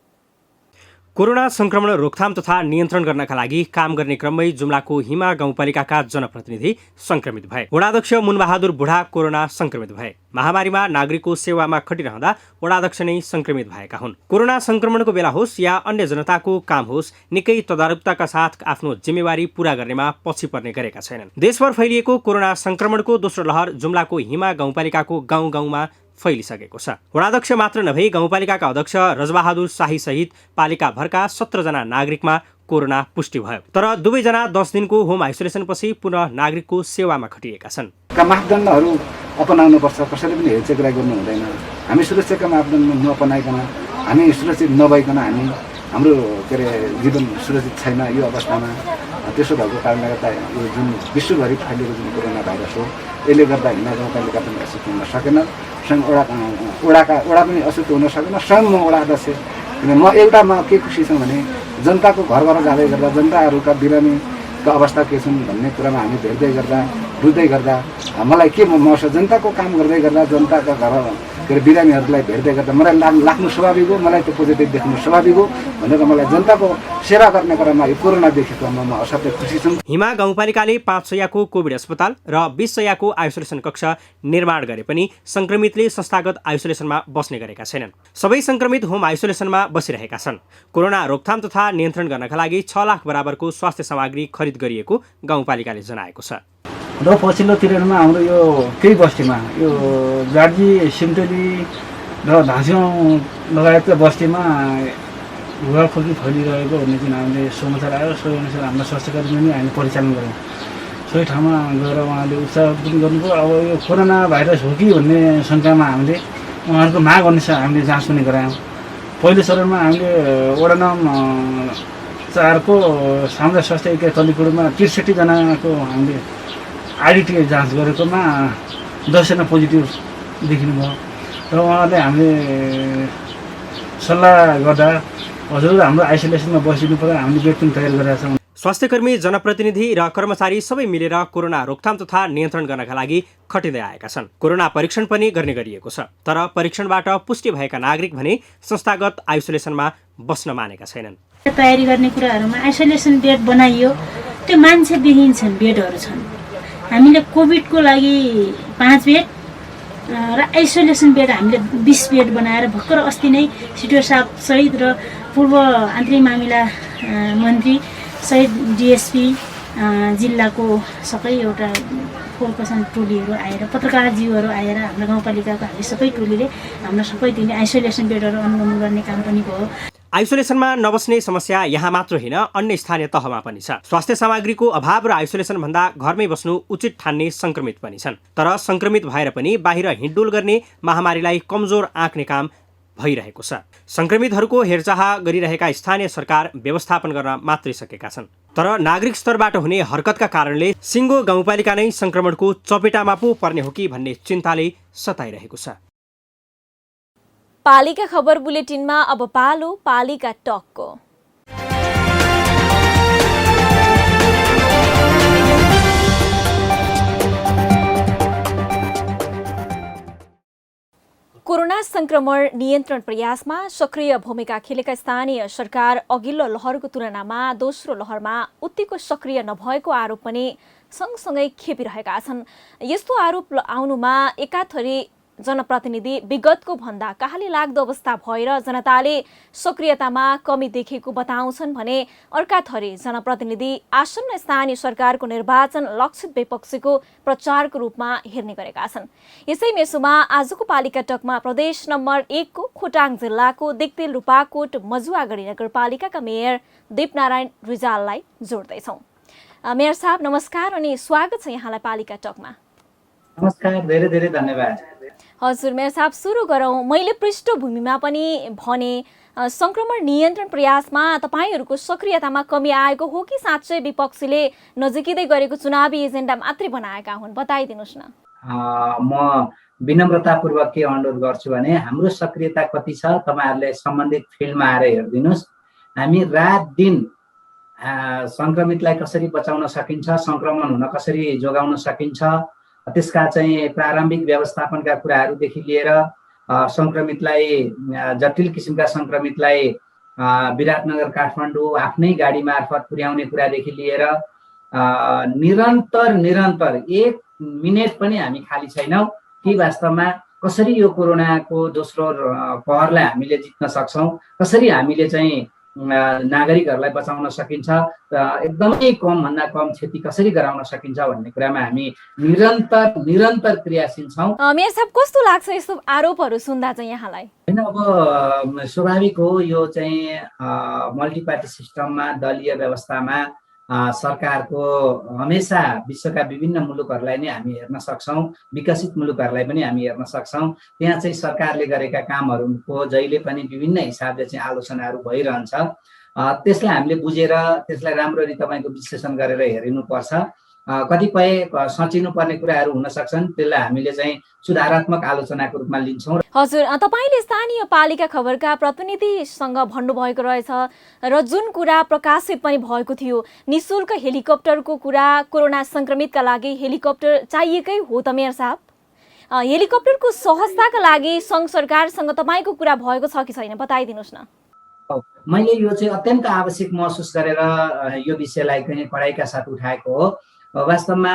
कोरोना संक्रमण रोकथाम तथा नियन्त्रण गर्नका लागि काम गर्ने क्रममै जुम्लाको हिमा गाउँपालिकाका जनप्रतिनिधि संक्रमित भए। वडाध्यक्ष मुनबहादुर बुढा कोरोना संक्रमित भए। महामारीमा नागरिकको सेवामा खटिरहँदा वडाध्यक्ष नै संक्रमित भएका हुन्। कोरोना संक्रमणको बेला होस् या अन्य जनताको काम होस्, निकै तदारुकताका साथ आफ्नो जिम्मेवारी पूरा गर्नेमा पछि पर्ने गरेका छैनन्। देशभर फैलिएको कोरोना संक्रमणको दोस्रो लहर जुम्लाको हिमा गाउँपालिकाको गाउँ गाउँमा फैलिसकेको छ। वडाध्यक्ष मात्र नभई गाउँपालिकाका अध्यक्ष रजबहादुर शाही सहित पालिकाभरका 17 जना नागरिकमा कोरोना पुष्टि भयो। तर दुवैजना 10 दिनको होम आइसोलेसनपछि पुनः नागरिकको सेवामा खटिएका छन्। मापदण्डहरू अपनाउनुपर्छ। कसैले पनि हेरचेक्राइ गर्नु हुँदैन। हामी सुरक्षाका मापदण्ड नअपनाइकन, हामी सुरक्षित नभइकन हाम्रो जीवन सुरक्षित छैन। यो अवस्थामा त्यसो भएको कारणले गर्दा यो जुन विश्वभरि फैलिएको जुन कोरोना भाइरस हो, यसले गर्दा हिमा गाउँपालिका पनि असित हुन सकेन। स्वयं वडा पनि असित हुन सकेन। स्वयं म वडा अध्यक्ष, म एउटामा के खुसी छु भने जनताको घर घर जाँदै गर्दा जनताहरूका बिरामीका अवस्था के छन् भन्ने कुरामा हामी भेट्दै गर्दा बुझ्दै गर्दा मलाई के महसुस, जनताको काम गर्दै गर्दा जनताका घर बिरामीहरूलाई भेट्दै गर्दा मलाई लाग्नु स्वाभाविक हो। मलाई त्यो पोजिटिभ देख्नु स्वाभाविक हो भनेर मलाई जनताको सेवा गर्ने क्रममा यो कोरोना देखेकोमा म असाध्यै खुसी छु। हिमा गाउँपालिकाले 5 शय्याको कोभिड अस्पताल र 20 शय्याको आइसोलेसन कक्ष निर्माण गरे पनि संक्रमितले संस्थागत आइसोलेसनमा बस्ने गरेका छैनन्। सबै संक्रमित होम आइसोलेसनमा बसिरहेका छन्। कोरोना रोकथाम तथा नियन्त्रण गर्नका लागि 6 लाख बराबरको स्वास्थ्य सामग्री खरिद गरिएको गाउँपालिकाले जनाएको छ। र पछिल्लो पिरियडमा हाम्रो यो केही बस्तीमा यो गाडी, सिमटेली र धाँस्याउँ लगायतका बस्तीमा रुगाखोकी फैलिरहेको भन्ने जुन हामीले समाचार आयो, सोही अनुसार हाम्रो स्वास्थ्यकर्मी पनि हामी परिचालन गऱ्यौँ। सोही ठाउँमा गएर उहाँले उपचार पनि गर्नुभयो। अब यो कोरोना भाइरस हो कि भन्ने शङ्कामा हामीले उहाँहरूको माग अनुसार हामीले जाँच पनि गरायौँ। पहिलो चरणमा हामीले वडा नम्बर 4 को सामुदायिक स्वास्थ्य इकाइ तलिकुडमा 63 जनाको हामीले आइडिटी जाँच गरेकोमा 10 जना पोजिटिभ देखिनुभयो। र उहाँले हामीले सल्लाह गर्दा हजुर हाम्रो आइसोलेसनमा बसिनु पर्यो, हामीले बेड पनि तयार गरेका छौँ। स्वास्थ्यकर्मी, जनप्रतिनिधि र कर्मचारी सबै मिलेर कोरोना रोकथाम तथा नियन्त्रण गर्नका लागि खटिँदै आएका छन्। कोरोना परीक्षण पनि गर्ने गरिएको छ, तर परीक्षणबाट पुष्टि भएका नागरिक भने संस्थागत आइसोलेसनमा बस्न मानेका छैनन्। तयारी गर्ने कुराहरूमा आइसोलेसन बेड बनाइयो, त्यो मान्छेविहीन छन्, बेडहरू छन्। हामीले कोभिडको लागि 5 बेड र आइसोलेसन बेड हामीले 20 बेड बनाएर भर्खर अस्ति नै सिडिओ साहब सहित र पूर्व आन्तरिक मामिला मन्त्री सहित डिएसपी जिल्लाको सबै एउटा 4% टोलीहरू आएर, पत्रकारजीहरू आएर हाम्रो गाउँपालिकाको हामी सबै टोलीले हाम्रो सबै दिने आइसोलेसन बेडहरू अनुगमन गर्ने काम पनि भयो। आइसोलेसनमा नबस्ने समस्या यहाँ मात्र होइन, अन्य स्थानीय तहमा पनि छ। स्वास्थ्य सामग्रीको अभाव र आइसोलेसन भन्दा घरमै बस्नु उचित ठान्ने संक्रमित पनि छन्। तर संक्रमित भएर पनि बाहिर हिँडडुल गर्ने महामारीलाई कमजोर आँक्ने काम भइरहेको छ। संक्रमितहरूको हेरचाह गरिरहेका स्थानीय सरकार व्यवस्थापन गर्न मात्रै सकेका छन्। तर नागरिक स्तरबाट हुने हरकतका कारणले सिङ्गो गाउँपालिका नै संक्रमणको चपेटामा पो पर्ने हो कि भन्ने चिन्ताले सताइरहेको छ। पालिका खबर बुलेटिनमा अब पालो पालिका टकको। कोरोना संक्रमण नियन्त्रण प्रयासमा सक्रिय भूमिका खेलेका स्थानीय सरकार अघिल्लो लहरको तुलनामा दोस्रो लहरमा उत्तिको सक्रिय नभएको आरोप पनि सँगसँगै खेपिरहेका छन्। यस्तो आरोप आउनुमा एकाथरी जनप्रतिनिधि विगतको भन्दा कहाली लाग्दो अवस्था भएर जनताले सक्रियतामा कमी देखेको बताउँछन् भने अर्काथरी जनप्रतिनिधि आसन्न स्थानीय सरकारको निर्वाचन लक्षित विपक्षीको प्रचारको रूपमा हेर्ने गरेका छन्। यसै मेसोमा आजको पालिका टकमा प्रदेश नम्बर 1 को खोटाङ जिल्लाको दिक्तेल रूपाकोट मजुवागढी नगरपालिकाका मेयर दीपनारायण रिजाललाई जोड्दैछौँ। मेयर साहब नमस्कार अनि स्वागत छ यहाँलाई पालिका टकमा। नमस्कार, धेरै धेरै धन्यवाद। हजुर मेयर साहब, सुरु गरौँ। मैले पृष्ठभूमिमा पनि भने संक्रमण नियन्त्रण प्रयासमा तपाईहरूको सक्रियतामा कमी आएको हो कि साँच्चै विपक्षीले नजिकै गरेको चुनावी एजेन्डा मात्रै बनाएका हुन्? बताइदिनुहोस् न। म विनम्रतापूर्वक के अनुरोध गर्छु भने हाम्रो सक्रियता कति छ तपाईहरूले सम्बन्धित फिल्डमा आएर हेरिदिनुहोस्। हामी रात दिन संक्रमितलाई कसरी बचाउन सकिन्छ, संक्रमण हुन कसरी जोगाउन सकिन्छ, त्यसका चाहिँ प्रारम्भिक व्यवस्थापनका कुराहरूदेखि लिएर संक्रमितलाई जटिल किसिमका संक्रमितलाई विराटनगर काठमाडौँ आफ्नै गाडी मार्फत पुर्याउने कुरादेखि लिएर निरन्तर 1 मिनेट पनि हामी खाली छैनौँ कि वास्तवमा कसरी यो कोरोनाको दोस्रो पहरलाई हामीले जित्न सक्छौँ, कसरी हामीले चाहिँ नागरिकहरूलाई बचाउन सकिन्छ, एकदमै कम भन्दा कम क्षति कसरी गराउन सकिन्छ भन्ने कुरामा हामी निरन्तर क्रियाशील छौँ। मेयर साहब, कस्तो लाग्छ यस्तो आरोपहरू सुन्दा चाहिँ यहाँलाई? हैन, अब स्वाभाविक हो, यो चाहिँ मल्टिपार्टी सिस्टममा दलीय व्यवस्थामा सरकारको हमेसा विश्वका विभिन्न मुलुकहरूलाई नै हामी हेर्न सक्छौँ, विकसित मुलुकहरूलाई पनि हामी हेर्न सक्छौँ। त्यहाँ चाहिँ सरकारले गरेका कामहरूको जहिले पनि विभिन्न हिसाबले चाहिँ आलोचनाहरू भइरहन्छ। त्यसलाई हामीले बुझेर त्यसलाई राम्ररी तपाईँको विश्लेषण गरेर हेरिनुपर्छ। कतिपय सचिनुपर्ने कुराहरू हुन सक्छन्, त्यसलाई हामीले चाहिँ सुधारात्मक आलोचनाको रूपमा लिन्छौँ। हजुर, तपाईँले स्थानीय पालिका खबरका प्रतिनिधिसँग भन्नुभएको रहेछ र जुन कुरा प्रकाशित पनि भएको थियो, निशुल्क हेलिकप्टरको कुरा, कोरोना संक्रमितका लागि हेलिकप्टर चाहिएकै हो त मेयर साहब? हेलिकप्टरको सहजताका लागि सङ्घ सरकारसँग तपाईँको कुरा भएको छ कि छैन? बताइदिनुहोस् न। मैले यो चाहिँ अत्यन्त आवश्यक महसुस गरेर यो विषयलाई चाहिँ कडाइका साथ उठाएको हो। वास्तवमा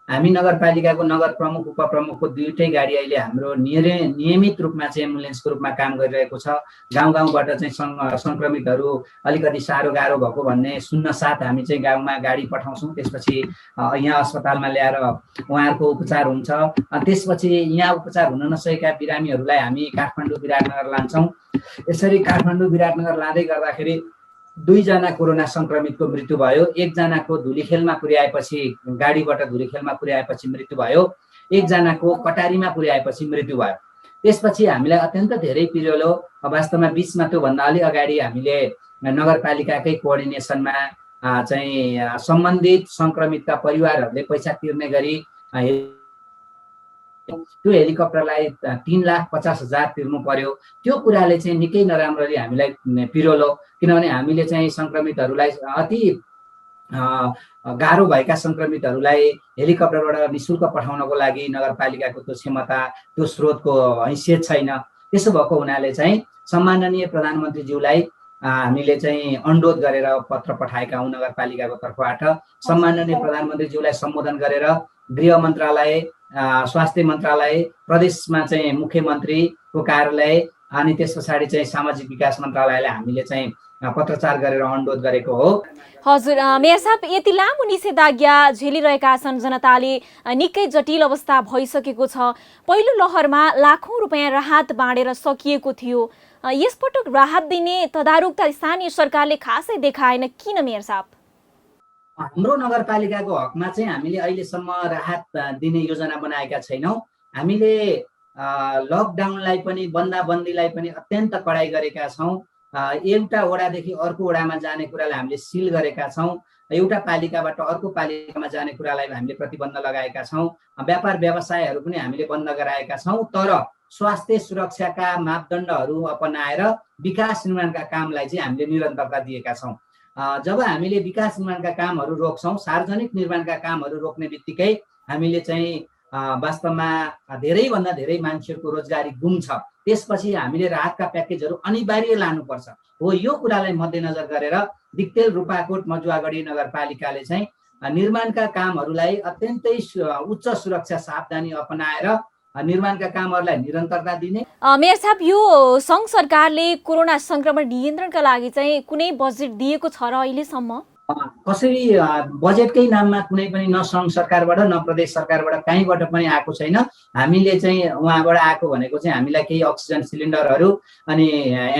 हामी नगरपालिकाको नगर प्रमुख उपप्रमुखको दुईटै गाडी अहिले हाम्रो नियमित रूपमा चाहिँ एम्बुलेन्सको रूपमा काम गरिरहेको छ। गाउँबाट चाहिँ संक्रमितहरू अलिकति साह्रो गाह्रो भएको भन्ने सुन्न साथ हामी चाहिँ गाउँमा गाडी पठाउँछौँ। त्यसपछि यहाँ अस्पतालमा ल्याएर उहाँहरूको उपचार हुन्छ। त्यसपछि यहाँ उपचार हुन नसकेका बिरामीहरूलाई हामी काठमाडौँ विराटनगर लान्छौँ। यसरी काठमाडौँ विराटनगर लाँदै गर्दाखेरि 2 जना कोरोना संक्रमितको मृत्यु भयो। 1 जनाको धुलीखेलमा पुर्याएपछि, गाडीबाट धुलीखेलमा पुर्याएपछि मृत्यु भयो। 1 जनाको कटारीमा पुर्याएपछि मृत्यु भयो। त्यसपछि हामीलाई अत्यन्त धेरै पिरियड हो। वास्तवमा बिचमा त्योभन्दा अलि अगाडि हामीले नगरपालिकाकै कोअर्डिनेसनमा चाहिँ सम्बन्धित संक्रमितका परिवारहरूले पैसा तिर्ने गरी त्यो हेलिकप्टरलाई 3,50,000 तिर्नु पर्यो। त्यो कुराले चाहिँ निकै नराम्ररी हामीलाई पिरोलो, किनभने हामीले चाहिँ संक्रमितहरूलाई अति गाह्रो भएका सङ्क्रमितहरूलाई हेलिकप्टरबाट निःशुल्क पठाउनको लागि नगरपालिकाको त्यो क्षमता त्यो स्रोतको हैसियत छैन। त्यसो भएको हुनाले चाहिँ सम्माननीय प्रधानमन्त्रीज्यूलाई हामीले चाहिँ अनुरोध गरेर पत्र पठाएका हौँ नगरपालिकाको तर्फबाट। सम्माननीय प्रधानमन्त्रीज्यूलाई सम्बोधन गरेर गृह मन्त्रालय, स्वास्थ्य मन्त्रालय, प्रदेशमा चाहिँ मुख्यमन्त्रीको कार्यालय अनि त्यस पछाडि चाहिँ सामाजिक विकास मन्त्रालयलाई हामीले चाहिँ पत्रचार गरेर अनुरोध गरेको हो। हजुर मेयर साहब, यति लामो निषेधाज्ञा झेलिरहेका छन् जनताले, निकै जटिल अवस्था भइसकेको छ। पहिलो लहरमा लाखौँ रुपियाँ राहत बाँडेर सकिएको थियो। यसपटक राहत दिने तदारुकता स्थानीय सरकारले खासै देखाएन, किन मेयर साहब? हाम्रो नगरपालिकाको हकमा चाहिँ हामीले अहिलेसम्म राहत दिने योजना बनाएका छैनौँ। हामीले लकडाउनलाई पनि बन्दाबन्दीलाई पनि अत्यन्त कडाइ गरेका छौँ। एउटा वडादेखि अर्को वडामा जाने कुरालाई हामीले सिल गरेका छौँ। एउटा पालिकाबाट अर्को पालिकामा जाने कुरालाई हामीले प्रतिबन्ध लगाएका छौँ। व्यापार व्यवसायहरू पनि हामीले बन्द गराएका छौँ। तर स्वास्थ्य सुरक्षाका मापदण्डहरू अपनाएर विकास निर्माणका कामलाई चाहिँ हामीले निरन्तरता दिएका छौँ। जब हामीले विकास निर्माणका कामहरू रोक्छौँ, सार्वजनिक निर्माणका कामहरू रोक्ने बित्तिकै हामीले चाहिँ वास्तवमा धेरैभन्दा धेरै मान्छेहरूको रोजगारी गुम्छ। त्यसपछि हामीले राहतका प्याकेजहरू अनिवार्य लानुपर्छ। हो, यो कुरालाई मध्यनजर गरेर दिक्तेल, रूपाकोट, मजुवागढी नगरपालिकाले चाहिँ निर्माणका कामहरूलाई अत्यन्तै उच्च सुरक्षा सावधानी अपनाएर निर्माणका कामहरूलाई निरन्तरता दिने। मेयर साहब, यो सङ्घ सरकारले कोरोना सङ्क्रमण नियन्त्रणका लागि चाहिँ कुनै बजेट दिएको छ र अहिलेसम्म? कसरी बजेटकै नाममा कुनै पनि न सङ्घ सरकारबाट न प्रदेश सरकारबाट कहीँबाट पनि आएको छैन। हामीले चाहिँ उहाँबाट आएको भनेको चाहिँ हामीलाई केही अक्सिजन सिलिन्डरहरू अनि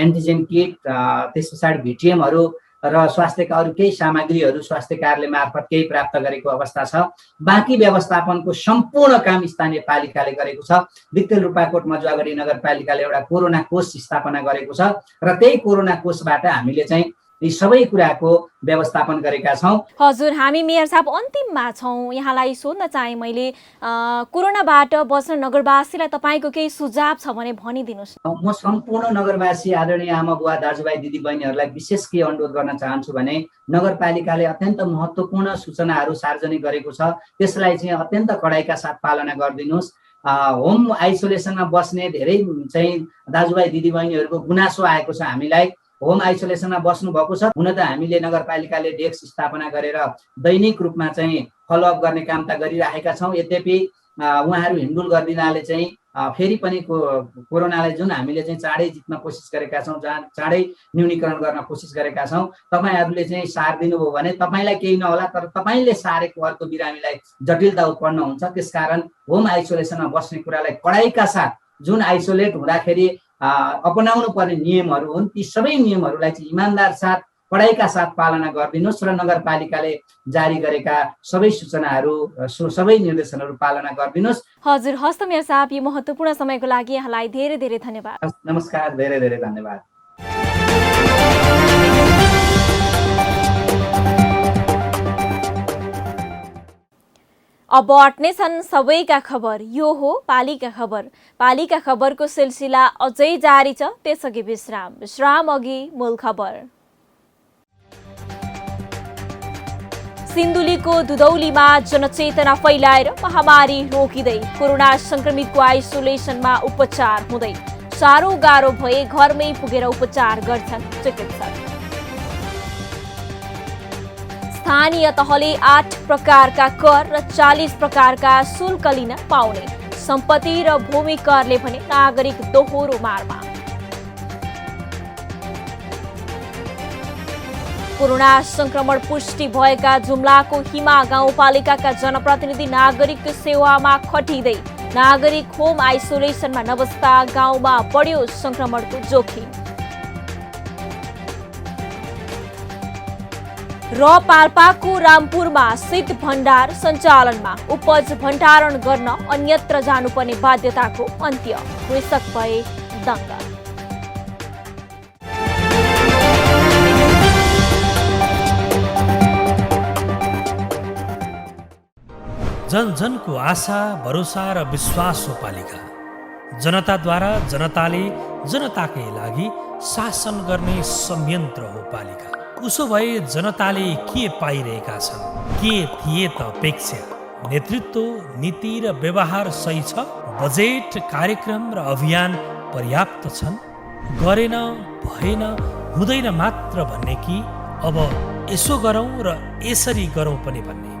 एन्टिजेन किट, त्यस पछाडि भिटिएमहरू र स्वास्थ्यका अरू केही सामग्रीहरू स्वास्थ्य कार्यालय मार्फत केही प्राप्त गरेको अवस्था छ। बाँकी व्यवस्थापनको सम्पूर्ण काम स्थानीय पालिकाले गरेको छ। दिक्तेल, रूपाकोट, मजुवागढी नगरपालिकाले एउटा कोरोना कोष स्थापना गरेको छ र त्यही कोरोना कोषबाट हामीले चाहिँ यी सबै कुराको व्यवस्थापन गरेका छौँ। हजुर, हामी मेयर साहब अन्तिममा छौँ। यहाँलाई सोध्न चाहे मैले, कोरोनाबाट बच्न नगरवासीलाई तपाईँको केही सुझाव छ भने भनिदिनुहोस्। म सम्पूर्ण नगरवासी, आदरणीय आमा बुवा, दाजुभाइ, दिदीबहिनीहरूलाई विशेष के अनुरोध गर्न चाहन्छु भने नगरपालिकाले अत्यन्त महत्त्वपूर्ण सूचनाहरू सार्वजनिक गरेको छ, त्यसलाई चाहिँ अत्यन्त कडाइका साथ पालना गरिदिनुहोस्। होम आइसोलेसनमा बस्ने धेरै चाहिँ दाजुभाइ दिदीबहिनीहरूको गुनासो आएको छ। हामीलाई होम आइसोलेसनमा बस्नु भएको छ। हुन त हामीले नगरपालिकाले डेस्क स्थापना गरेर दैनिक रूपमा चाहिँ फलोअप गर्ने काम त गरिरहेका छौँ। यद्यपि उहाँहरू हिँडडुल गरिदिनाले चाहिँ फेरि पनि कोरोनालाई जुन हामीले चाहिँ चाँडै जित्न कोसिस गरेका छौँ, चाँडै न्यूनीकरण गर्न कोसिस गरेका छौँ। तपाईँहरूले चाहिँ सार दिनुभयो भने तपाईँलाई केही नहोला, तर तपाईँले सारेको अर्को बिरामीलाई जटिलता उत्पन्न हुन्छ। त्यसकारण होम आइसोलेसनमा बस्ने कुरालाई कडाइका साथ, जुन आइसोलेट हुँदाखेरि अपनाउनु पर्ने नियमहरू हुन्, ती सबै नियमहरूलाई चाहिँ इमान्दार साथ, कडाइका साथ पालना गरिदिनुहोस् र नगरपालिकाले जारी गरेका सबै सूचनाहरू, सबै निर्देशनहरू पालना गरिदिनुहोस्। हजुर, हस्त मेयर साहब, यो महत्त्वपूर्ण समयको लागि यहाँलाई धेरै धेरै धन्यवाद। नमस्कार, धेरै धेरै धन्यवाद। अब अट्नेछन् सबैका खबर, यो हो पालिका खबर। पालिका खबरको सिलसिला अझै जारी छ, त्यसअघि विश्राम अघि मूल खबर। सिन्धुलीको दुधौलीमा जनचेतना फैलाएर महामारी रोकिँदै कोरोना संक्रमितको आइसोलेसनमा उपचार हुँदै साह्रो गाह्रो भए घरमै पुगेर उपचार गर्छन् चिकित्सक। स्थानीय तहले 8 प्रकारका कर र 40 प्रकारका शुल्क लिन पाउने। सम्पत्ति र भूमि करले भने नागरिक दोहोरो मारमा। कोरोना संक्रमण पुष्टि भएका जुम्लाको हिमा गाउँपालिकाका जनप्रतिनिधि नागरिक सेवामा खटिँदै नागरिक होम आइसोलेसनमा नबस्दा गाउँमा बढ्यो संक्रमणको जोखिम। र पाल्पाको रामपुरमा शीत भण्डार सञ्चालनमा, उपज भण्डारण गर्न अन्यत्र जानुपर्ने बाध्यताको अन्त्य, कृषक भए दङ्ग। जन जनको आशा, भरोसा र विश्वास हो पालिका। जनताद्वारा, जनताले जनताकै लागि शासन गर्ने संयन्त्र हो पालिका। उसो भए जनताले के पाइरहेका छन्? के थिए त अपेक्षा? नेतृत्व, नीति र व्यवहार सही छ? बजेट, कार्यक्रम र अभियान पर्याप्त छन्? गरेन, भएन, हुँदैन मात्र भन्ने कि अब यसो गरौँ र यसरी गरौँ पनि भन्ने?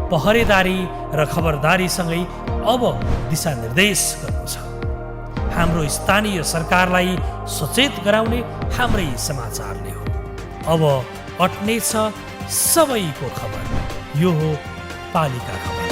पहरेदारी र खबरदारीसँगै अब दिशानिर्देश गर्नु छ। हाम्रो स्थानीय सरकारलाई सचेत गराउने हाम्रै समाचारले हो। अब अट्नेछ सबैको खबर। यो हो पालिका खबर।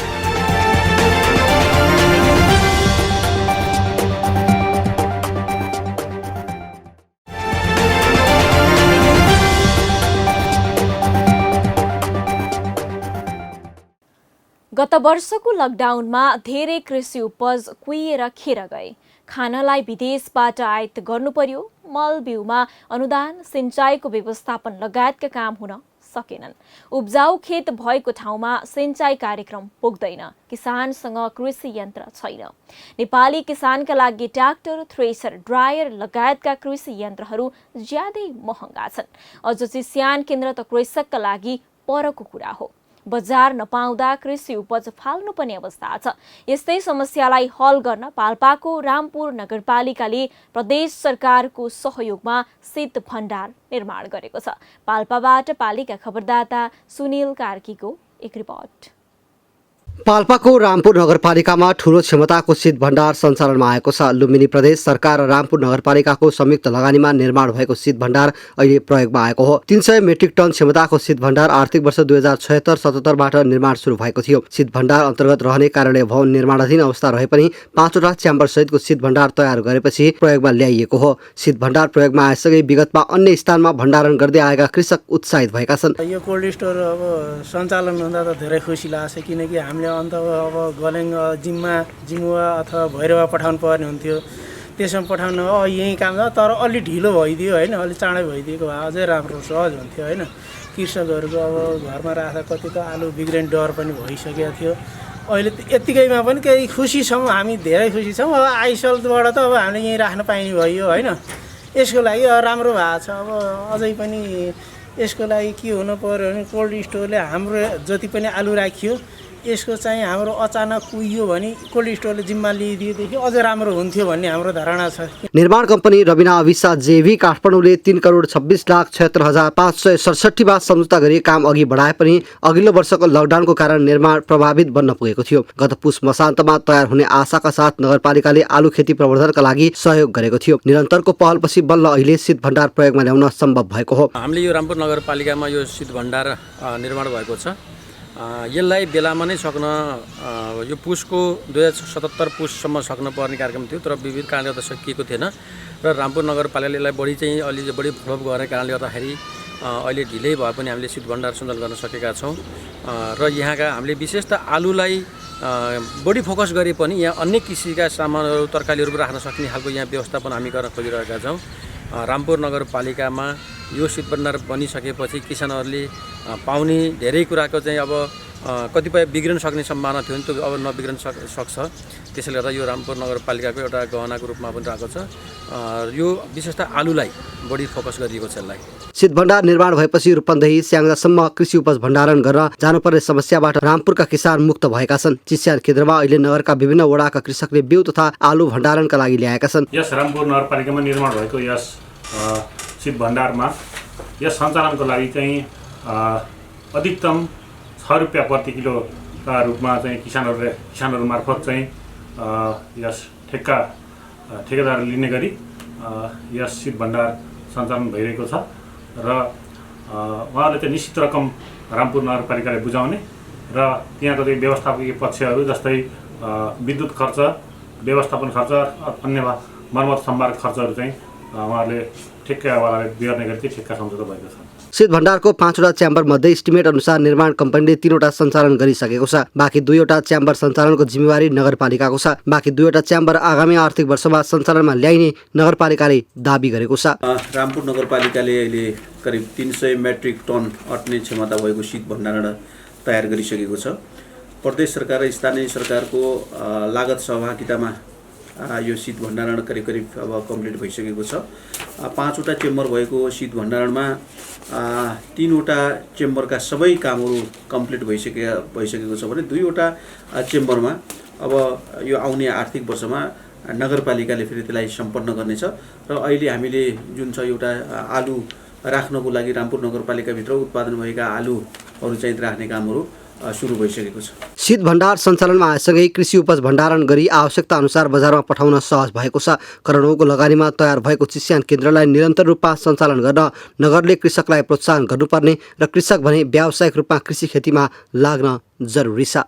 गत वर्षको लकडाउनमा धेरै कृषि उपज कुहिएर खेर गए। खानलाई विदेशबाट आयात गर्नु पर्यो। मल बिउमा अनुदान, सिंचाईको व्यवस्थापन लगायतका काम हुन सकेनन्। उब्जाउ खेत भएको ठाउँमा सिंचाई कार्यक्रम पुग्दैन। किसानसँग कृषि यन्त्र छैन। नेपाली किसानका लागि ट्र्याक्टर, थ्रेसर, ड्रायर लगायतका कृषि यन्त्रहरू ज्यादै महँगा छन्। अझ चिस्यान केन्द्र त कृषकका लागि परको कुरा हो। बजार नपाउँदा कृषि उपज फाल्नु पर्ने अवस्था छ। यस्तै समस्यालाई हल गर्न पाल्पाको रामपुर नगरपालिकाले प्रदेश सरकारको सहयोगमा शीत भण्डार निर्माण गरेको छ। पाल्पाबाट पालिका खबरदाता सुनिल कार्कीको एक रिपोर्ट। पाल्पाको रामपुर नगरपालिकामा ठूलो क्षमताको शीत भण्डार सञ्चालनमा आएको छ। लुम्बिनी प्रदेश सरकार र रामपुर नगरपालिकाको संयुक्त लगानीमा निर्माण भएको शीत भण्डार अहिले प्रयोगमा आएको हो। 300 मेट्रिक टन क्षमताको शीत भण्डार आर्थिक वर्ष 2076-77बाट निर्माण सुरु भएको थियो। शीत भण्डार अन्तर्गत रहने कार्यालय भवन निर्माणाधीन अवस्था रहे पनि 5वटा च्याम्बर सहितको शीत भण्डार तयार गरेपछि प्रयोगमा ल्याइएको हो। शीत भण्डार प्रयोगमा आएसँगै विगतमा अन्य स्थानमा भण्डारण गर्दै आएका कृषक उत्साहित भएका छन्। यो कोल्ड स्टोर अब सञ्चालन हुँदा त धेरै खुसी लाग्छ, किनकि हामीले अन्त अब गलेङ जिमुवा अथवा भैरवा पठाउनु पर्ने हुन्थ्यो। त्यसमा पठाउनु यहीँ काम छ, तर अलि ढिलो भइदियो होइन, अलि चाँडै भइदिएको भए अझै राम्रो सहज हुन्थ्यो होइन। कृषकहरूको अब घरमा राख्दा कति त आलु बिग्रिने डर पनि भइसकेको थियो। अहिले यत्तिकैमा पनि केही खुसी छौँ, हामी धेरै खुसी छौँ। अब आइसलबाट त अब हामीले यहीँ राख्न पाइने भयो होइन। यसको लागि राम्रो भएको छ। अब अझै पनि यसको लागि के हुनु पर्यो भने कोल्ड स्टोरले हाम्रो जति पनि आलु राखियो यसको चाहिँ हाम्रो अचानक कुहियो भने कोल्ड स्टोरले जिम्मा लिइदिएदेखि अझ राम्रो हुन्थ्यो भन्ने हाम्रो धारणा छ। निर्माण कम्पनी रविना अभिसा जेभी काठमाडौँले 3,26,76,567 मा सम्झौता गरी काम अघि बढाए पनि अघिल्लो वर्षको लकडाउनको कारण निर्माण प्रभावित बन्न पुगेको थियो। गत पुस मसान्तमा तयार हुने आशाका साथ नगरपालिकाले आलु खेती प्रवर्धनका लागि सहयोग गरेको थियो। निरन्तरको पहलपछि बल्ल अहिले शीत भण्डार प्रयोगमा ल्याउन सम्भव भएको हो। हामीले यो रामपुर नगरपालिकामा यो शीत भण्डार निर्माण भएको छ। यसलाई बेलामा नै सक्न यो पुसको 2077 पुससम्म सक्न पर्ने कार्यक्रम थियो, तर विविध कारणले गर्दा सकिएको थिएन र रामपुर नगरपालिकाले यसलाई अलि बढी फलोअप गर्ने कारणले गर्दाखेरि अहिले ढिलै भए पनि हामीले शीत भण्डार सञ्चालन गर्न सकेका छौँ। र यहाँका हामीले विशेष त आलुलाई बढी फोकस गरे पनि यहाँ अन्य किसिमका सामानहरू, तरकारीहरू राख्न सक्ने खालको यहाँ व्यवस्थापन हामी गर्न खोजिरहेका छौँ। रामपुर नगरपालिकामा यो शीत भण्डार बनिसकेपछि किसानहरूले पाउने धेरै कुराको चाहिँ अब कतिपय बिग्रन सक्ने सम्भावना थियो नि, त्यो अब नबिग्रन सक्छ। त्यसैले गर्दा यो रामपुर नगरपालिकाको एउटा गहनाको रूपमा पनि रहेको छ। यो विशेषतः आलुलाई बढी फोकस गरिएको छ। यसलाई शीत भण्डार निर्माण भएपछि रूपन्देही स्याङ्जासम्म कृषि उपज भण्डारण गर्न जानुपर्ने समस्याबाट रामपुरका किसान मुक्त भएका छन्। चिस्यान केन्द्रमा अहिले नगरका विभिन्न वडाका कृषकले बिउ तथा आलु भण्डारणका लागि ल्याएका छन्। यस रामपुर नगरपालिकामा निर्माण भएको यस शीत भण्डारमा यस सञ्चालनको लागि चाहिँ अधिकतम 6 रुपियाँ प्रति किलोका रूपमा चाहिँ किसानहरू मार्फत चाहिँ यस ठेकेदार लिने गरी यस शीत भण्डार सञ्चालन भइरहेको छ र उहाँहरूले चाहिँ निश्चित रकम रामपुर नगरपालिकाले बुझाउने र त्यहाँको चाहिँ व्यवस्थापकीय पक्षहरू जस्तै विद्युत खर्च, व्यवस्थापन खर्च, अन्य मर्मत सम्भार खर्चहरू चाहिँ उहाँहरूले ठेक्कावालाले बिहोर्ने गरी चाहिँ ठेक्का सम्झौता भएको छ। शीत भण्डारको 5वटा च्याम्बर मध्ये इस्टिमेट अनुसार निर्माण कम्पनीले 3वटा सञ्चालन गरिसकेको छ। बाँकी 2वटा च्याम्बर सञ्चालनको जिम्मेवारी नगरपालिकाको छ। बाँकी 2वटा च्याम्बर आगामी आर्थिक वर्षमा सञ्चालनमा ल्याइने नगरपालिकाले दाबी गरेको छ। रामपुर नगरपालिकाले अहिले करिब 300 मेट्रिक टन अट्ने क्षमता भएको शीत भण्डारण तयार गरिसकेको छ। प्रदेश सरकार र स्थानीय सरकारको लागत सहभागितामा यो शीत भण्डारण करिब अब कम्प्लिट भइसकेको छ। 5वटा चेम्बर भएको शीत भण्डारणमा 3वटा चेम्बरका सबै कामहरू कम्प्लिट भइसकेको छ भने 2वटा चेम्बरमा अब यो आउने आर्थिक वर्षमा नगरपालिकाले फेरि त्यसलाई सम्पन्न गर्नेछ र अहिले हामीले जुन छ एउटा आलु राख्नको लागि रामपुर नगरपालिकाभित्र उत्पादन भएका आलुहरू चाहिँ राख्ने कामहरू सुरु भइसकेको छ। शीत भण्डार सञ्चालनमा आएसँगै कृषि उपज भण्डारण गरी आवश्यकता अनुसार बजारमा पठाउन सहज भएको छ। करोडौँको लगानीमा तयार भएको चिस्यान केन्द्रलाई निरन्तर रूपमा सञ्चालन गर्न नगरले कृषकलाई प्रोत्साहन गर्नुपर्ने र कृषक भने व्यावसायिक रूपमा कृषि खेतीमा लाग्न जरुरी छ।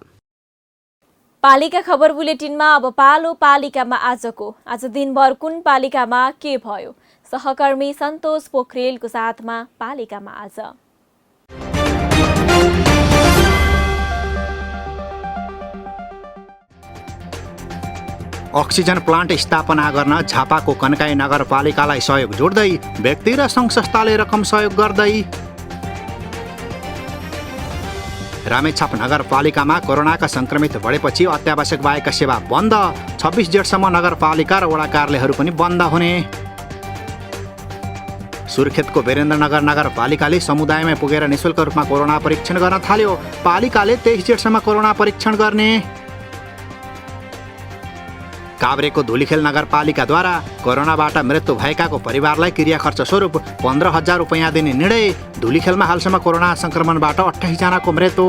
पालिका खबर बुलेटिनमा अब पालो पालिकामा आज दिनभर कुन पालिकामा के भयो, सहकर्मी सन्तोष पोखरेलको साथमा पालिकामा आज। अक्सिजन प्लान्ट स्थापना गर्न झापाको कन्काई नगरपालिकालाई सहयोग जोड्दै व्यक्ति र सङ्घ संस्थाले रकम सहयोग गर्दै रामेछाप नगरपालिकामा कोरोनाका संक्रमित बढेपछि अत्यावश्यक बाहेक सेवा बन्द। 26 जेठसम्म नगरपालिका र वडा कार्यालयहरू पनि बन्द हुने। सुर्खेतको वीरेन्द्रनगर नगरपालिकाले समुदायमा पुगेर निशुल्क रूपमा कोरोना परीक्षण गर्न थाल्यो। पालिकाले 23 जेठसम्म कोरोना परीक्षण गर्ने। काभ्रेको धुलीखेल नगरपालिकाद्वारा कोरोनाबाट मृत्यु भएकाको परिवारलाई क्रिया खर्च स्वरूप 15,000 रुपैयाँ दिने निर्णय। धुलीखेलमा हालसम्म कोरोना संक्रमणबाट 28 जनाको मृत्यु।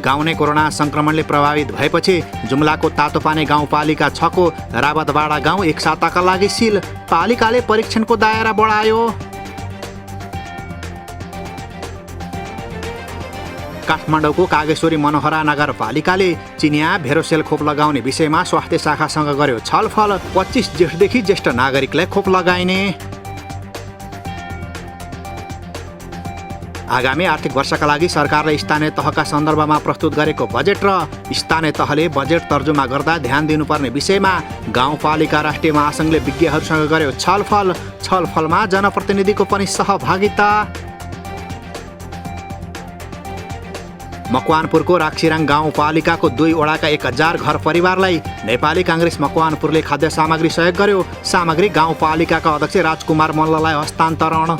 गाउँ नै कोरोना संक्रमणले प्रभावित भएपछि जुम्लाको तातोपानी गाउँपालिका 6 को रावतबाडा गाउँ एक साताका लागि सील। पालिकाले परीक्षणको दायरा बढायो। काठमाडौँको कागेश्वरी मनोहरा नगरपालिकाले चिनिया भेरोसेल खोप लगाउने विषयमा स्वास्थ्य शाखासँग गर्यो छलफल। 25 जेठदेखि ज्येष्ठ नागरिकलाई खोप लगाइने। आगामी आर्थिक वर्षका लागि सरकारले स्थानीय तहका सन्दर्भमा प्रस्तुत गरेको बजेट र स्थानीय तहले बजेट तर्जुमा गर्दा ध्यान दिनुपर्ने विषयमा गाउँपालिका राष्ट्रिय महासङ्घले विज्ञहरूसँग गर्यो छलफल। छलफलमा जनप्रतिनिधिको पनि सहभागिता। मकवानपुरको राक्सिराङ गाउँपालिकाको 2 वडाका 1000 घर परिवारलाई नेपाली काङ्ग्रेस मकवानपुरले खाद्य सामग्री सहयोग गर्यो। सामग्री गाउँपालिकाका अध्यक्ष राजकुमार मल्ललाई हस्तान्तरण।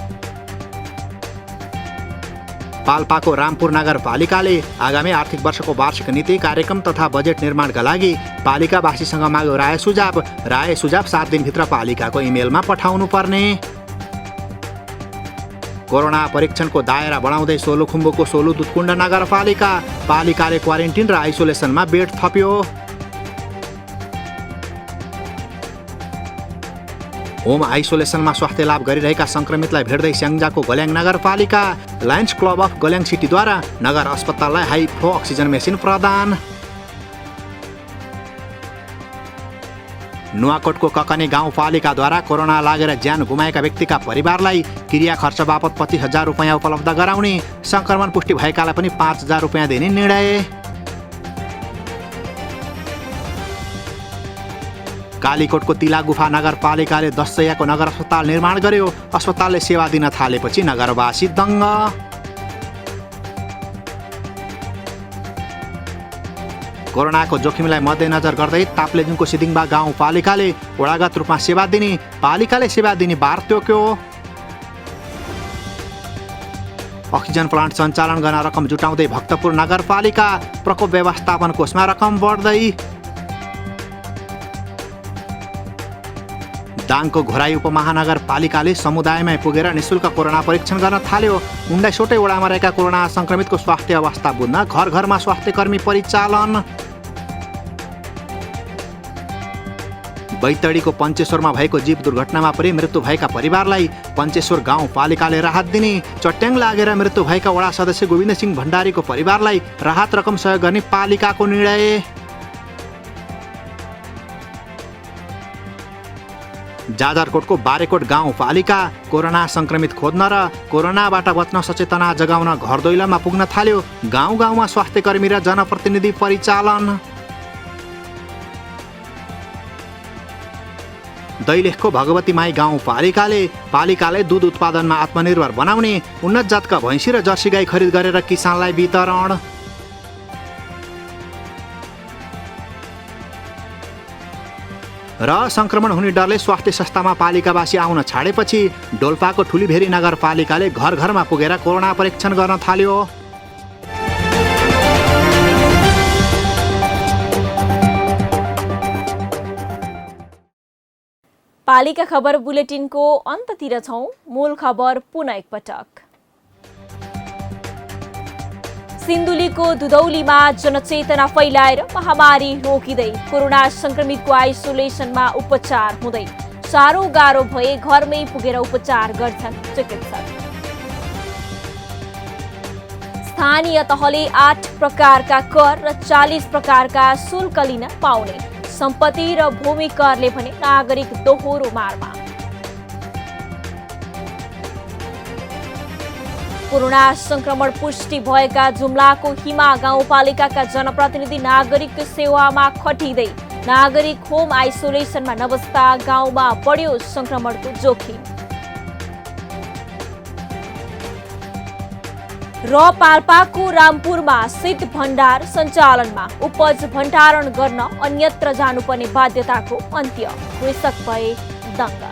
पाल्पाको रामपुर नगरपालिकाले आगामी आर्थिक वर्षको वार्षिक नीति कार्यक्रम तथा बजेट निर्माणका लागि पालिकावासीसँग माग्यो राय सुझाव। राय सुझाव 7 दिनभित्र पालिकाको इमेलमा पठाउनु पर्ने। कोरोना परीक्षणको दायरा बढाउँदै सोलुखुम्बुको सोलु दुधकुण्ड नगरपालिका पालिकाले क्वारेन्टिन र आइसोलेसनमा बेड थप्यो। होम आइसोलेसनमा स्वास्थ्य लाभ गरिरहेका संक्रमितलाई भेट्दै स्याङ्जाको गल्याङ नगरपालिका। लायन्स क्लब अफ गल्याङ सिटीद्वारा नगर अस्पताललाई हाई फ्लो अक्सिजन मेसिन प्रदान। नुवाकोटको ककने गाउँपालिकाद्वारा कोरोना लागेर ज्यान गुमाएका व्यक्तिका परिवारलाई क्रिया खर्च बापत 25,000 रुपैयाँ उपलब्ध गराउने। संक्रमण पुष्टि भएकालाई पनि 5,000 रुपैयाँ दिने निर्णय। कालीकोटको तिलागुफा नगरपालिकाले 10 शय्याको नगर अस्पताल निर्माण गर्यो। अस्पतालले सेवा दिन थालेपछि नगरवासी दङ्ग। कोरोनाको जोखिमलाई मध्यनजर गर्दै ताप्लेजुङको सिदिङबा गाउँपालिकाले वडागत रूपमा सेवा दिने। पालिकाले सेवा दिने बार तोक्यो। अक्सिजन प्लान्ट सञ्चालन गर्न रकम जुटाउँदै भक्तपुर नगरपालिका। प्रकोप व्यवस्थापन कोषमा रकम बढ्दै। दाङको घोराई उपमहानगरपालिकाले समुदायमा पुगेर निशुल्क कोरोना परीक्षण गर्न थाल्यो। 19वटै वडामा रहेका कोरोना संक्रमितको स्वास्थ्य अवस्था बुझ्न घर घरमा स्वास्थ्य कर्मी परिचालन। बैतडीको पञ्चेश्वरमा भएको जीव दुर्घटनामा परि मृत्यु भएका परिवारलाई पञ्चेश्वर गाउँपालिकाले राहत दिने। चट्याङ लागेर मृत्यु भएका वडा सदस्य गोविन्द सिंह भण्डारीको परिवारलाई राहत रकम सहयोग गर्ने पालिकाको निर्णय। जाजरकोटको बारेकोट गाउँपालिका कोरोना संक्रमित खोज्न र कोरोनाबाट बच्न सचेतना जगाउन घर दैलोमा पुग्न थाल्यो। गाउँ गाउँमा स्वास्थ्य कर्मी र जनप्रतिनिधि परिचालन। दैलेखको भगवती माई गाउँपालिकाले पालिकाले दूध उत्पादनमा आत्मनिर्भर बनाउने। उन्नत जातका भैँसी र जर्सी गाई खरिद गरेर किसानलाई वितरण। र संक्रमण हुने डरले स्वास्थ्य संस्थामा पालिकावासी आउन छाडेपछि डोल्पाको ठुलीभेरी नगरपालिकाले घर घरमा पुगेर कोरोना परीक्षण गर्न थाल्यो। पालिका खबर बुलेटिनको अन्ततिर छौं। मूल खबर पुनः एकपटक। सिन्धुलीको दुधौलीमा जनचेतना फैलाएर महामारी रोकिँदै कोरोना संक्रमितको आइसोलेसनमा उपचार हुँदै साह्रो गाह्रो भए घरमै पुगेर उपचार गर्छन् चिकित्सक। स्थानीय तहले 8 प्रकारका कर र 40 प्रकारका शुल्क लिन पाउने। सम्पत्ति र भूमि करले भने नागरिक दोहोरो मारमा। कोरोना संक्रमण पुष्टि भएका जुम्लाको हिमा गाउँपालिकाका जनप्रतिनिधि नागरिक सेवामा खटिँदै नागरिक होम आइसोलेसनमा नबस्दा गाउँमा बढ्यो संक्रमणको जोखिम। र पाल्पाको रामपुरमा शीत भण्डार सञ्चालनमा उपज भण्डारण गर्न अन्यत्र जानुपर्ने बाध्यताको अन्त्य। कृषक भए दङ्ग।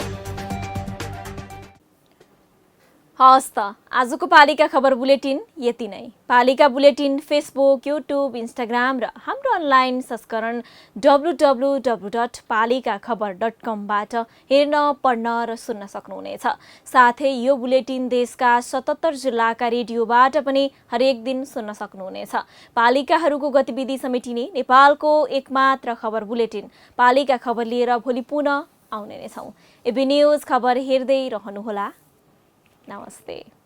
हवस् त आजको पालिका खबर बुलेटिन यति नै। पालिका बुलेटिन फेसबुक, युट्युब, इन्स्टाग्राम र हाम्रो अनलाइन संस्करण www.palikaKhabar.com बाट हेर्न, पढ्न र सुन्न सक्नुहुनेछ। साथै यो बुलेटिन देशका 77 जिल्लाका रेडियोबाट पनि हरेक दिन सुन्न सक्नुहुनेछ। पालिकाहरूको गतिविधि समेटिने नेपालको एकमात्र खबर बुलेटिन पालिका खबर लिएर भोलि पुनः आउने नै छौं। एबी न्यूज खबर हेर्दै रहनुहोला। नमस्ते।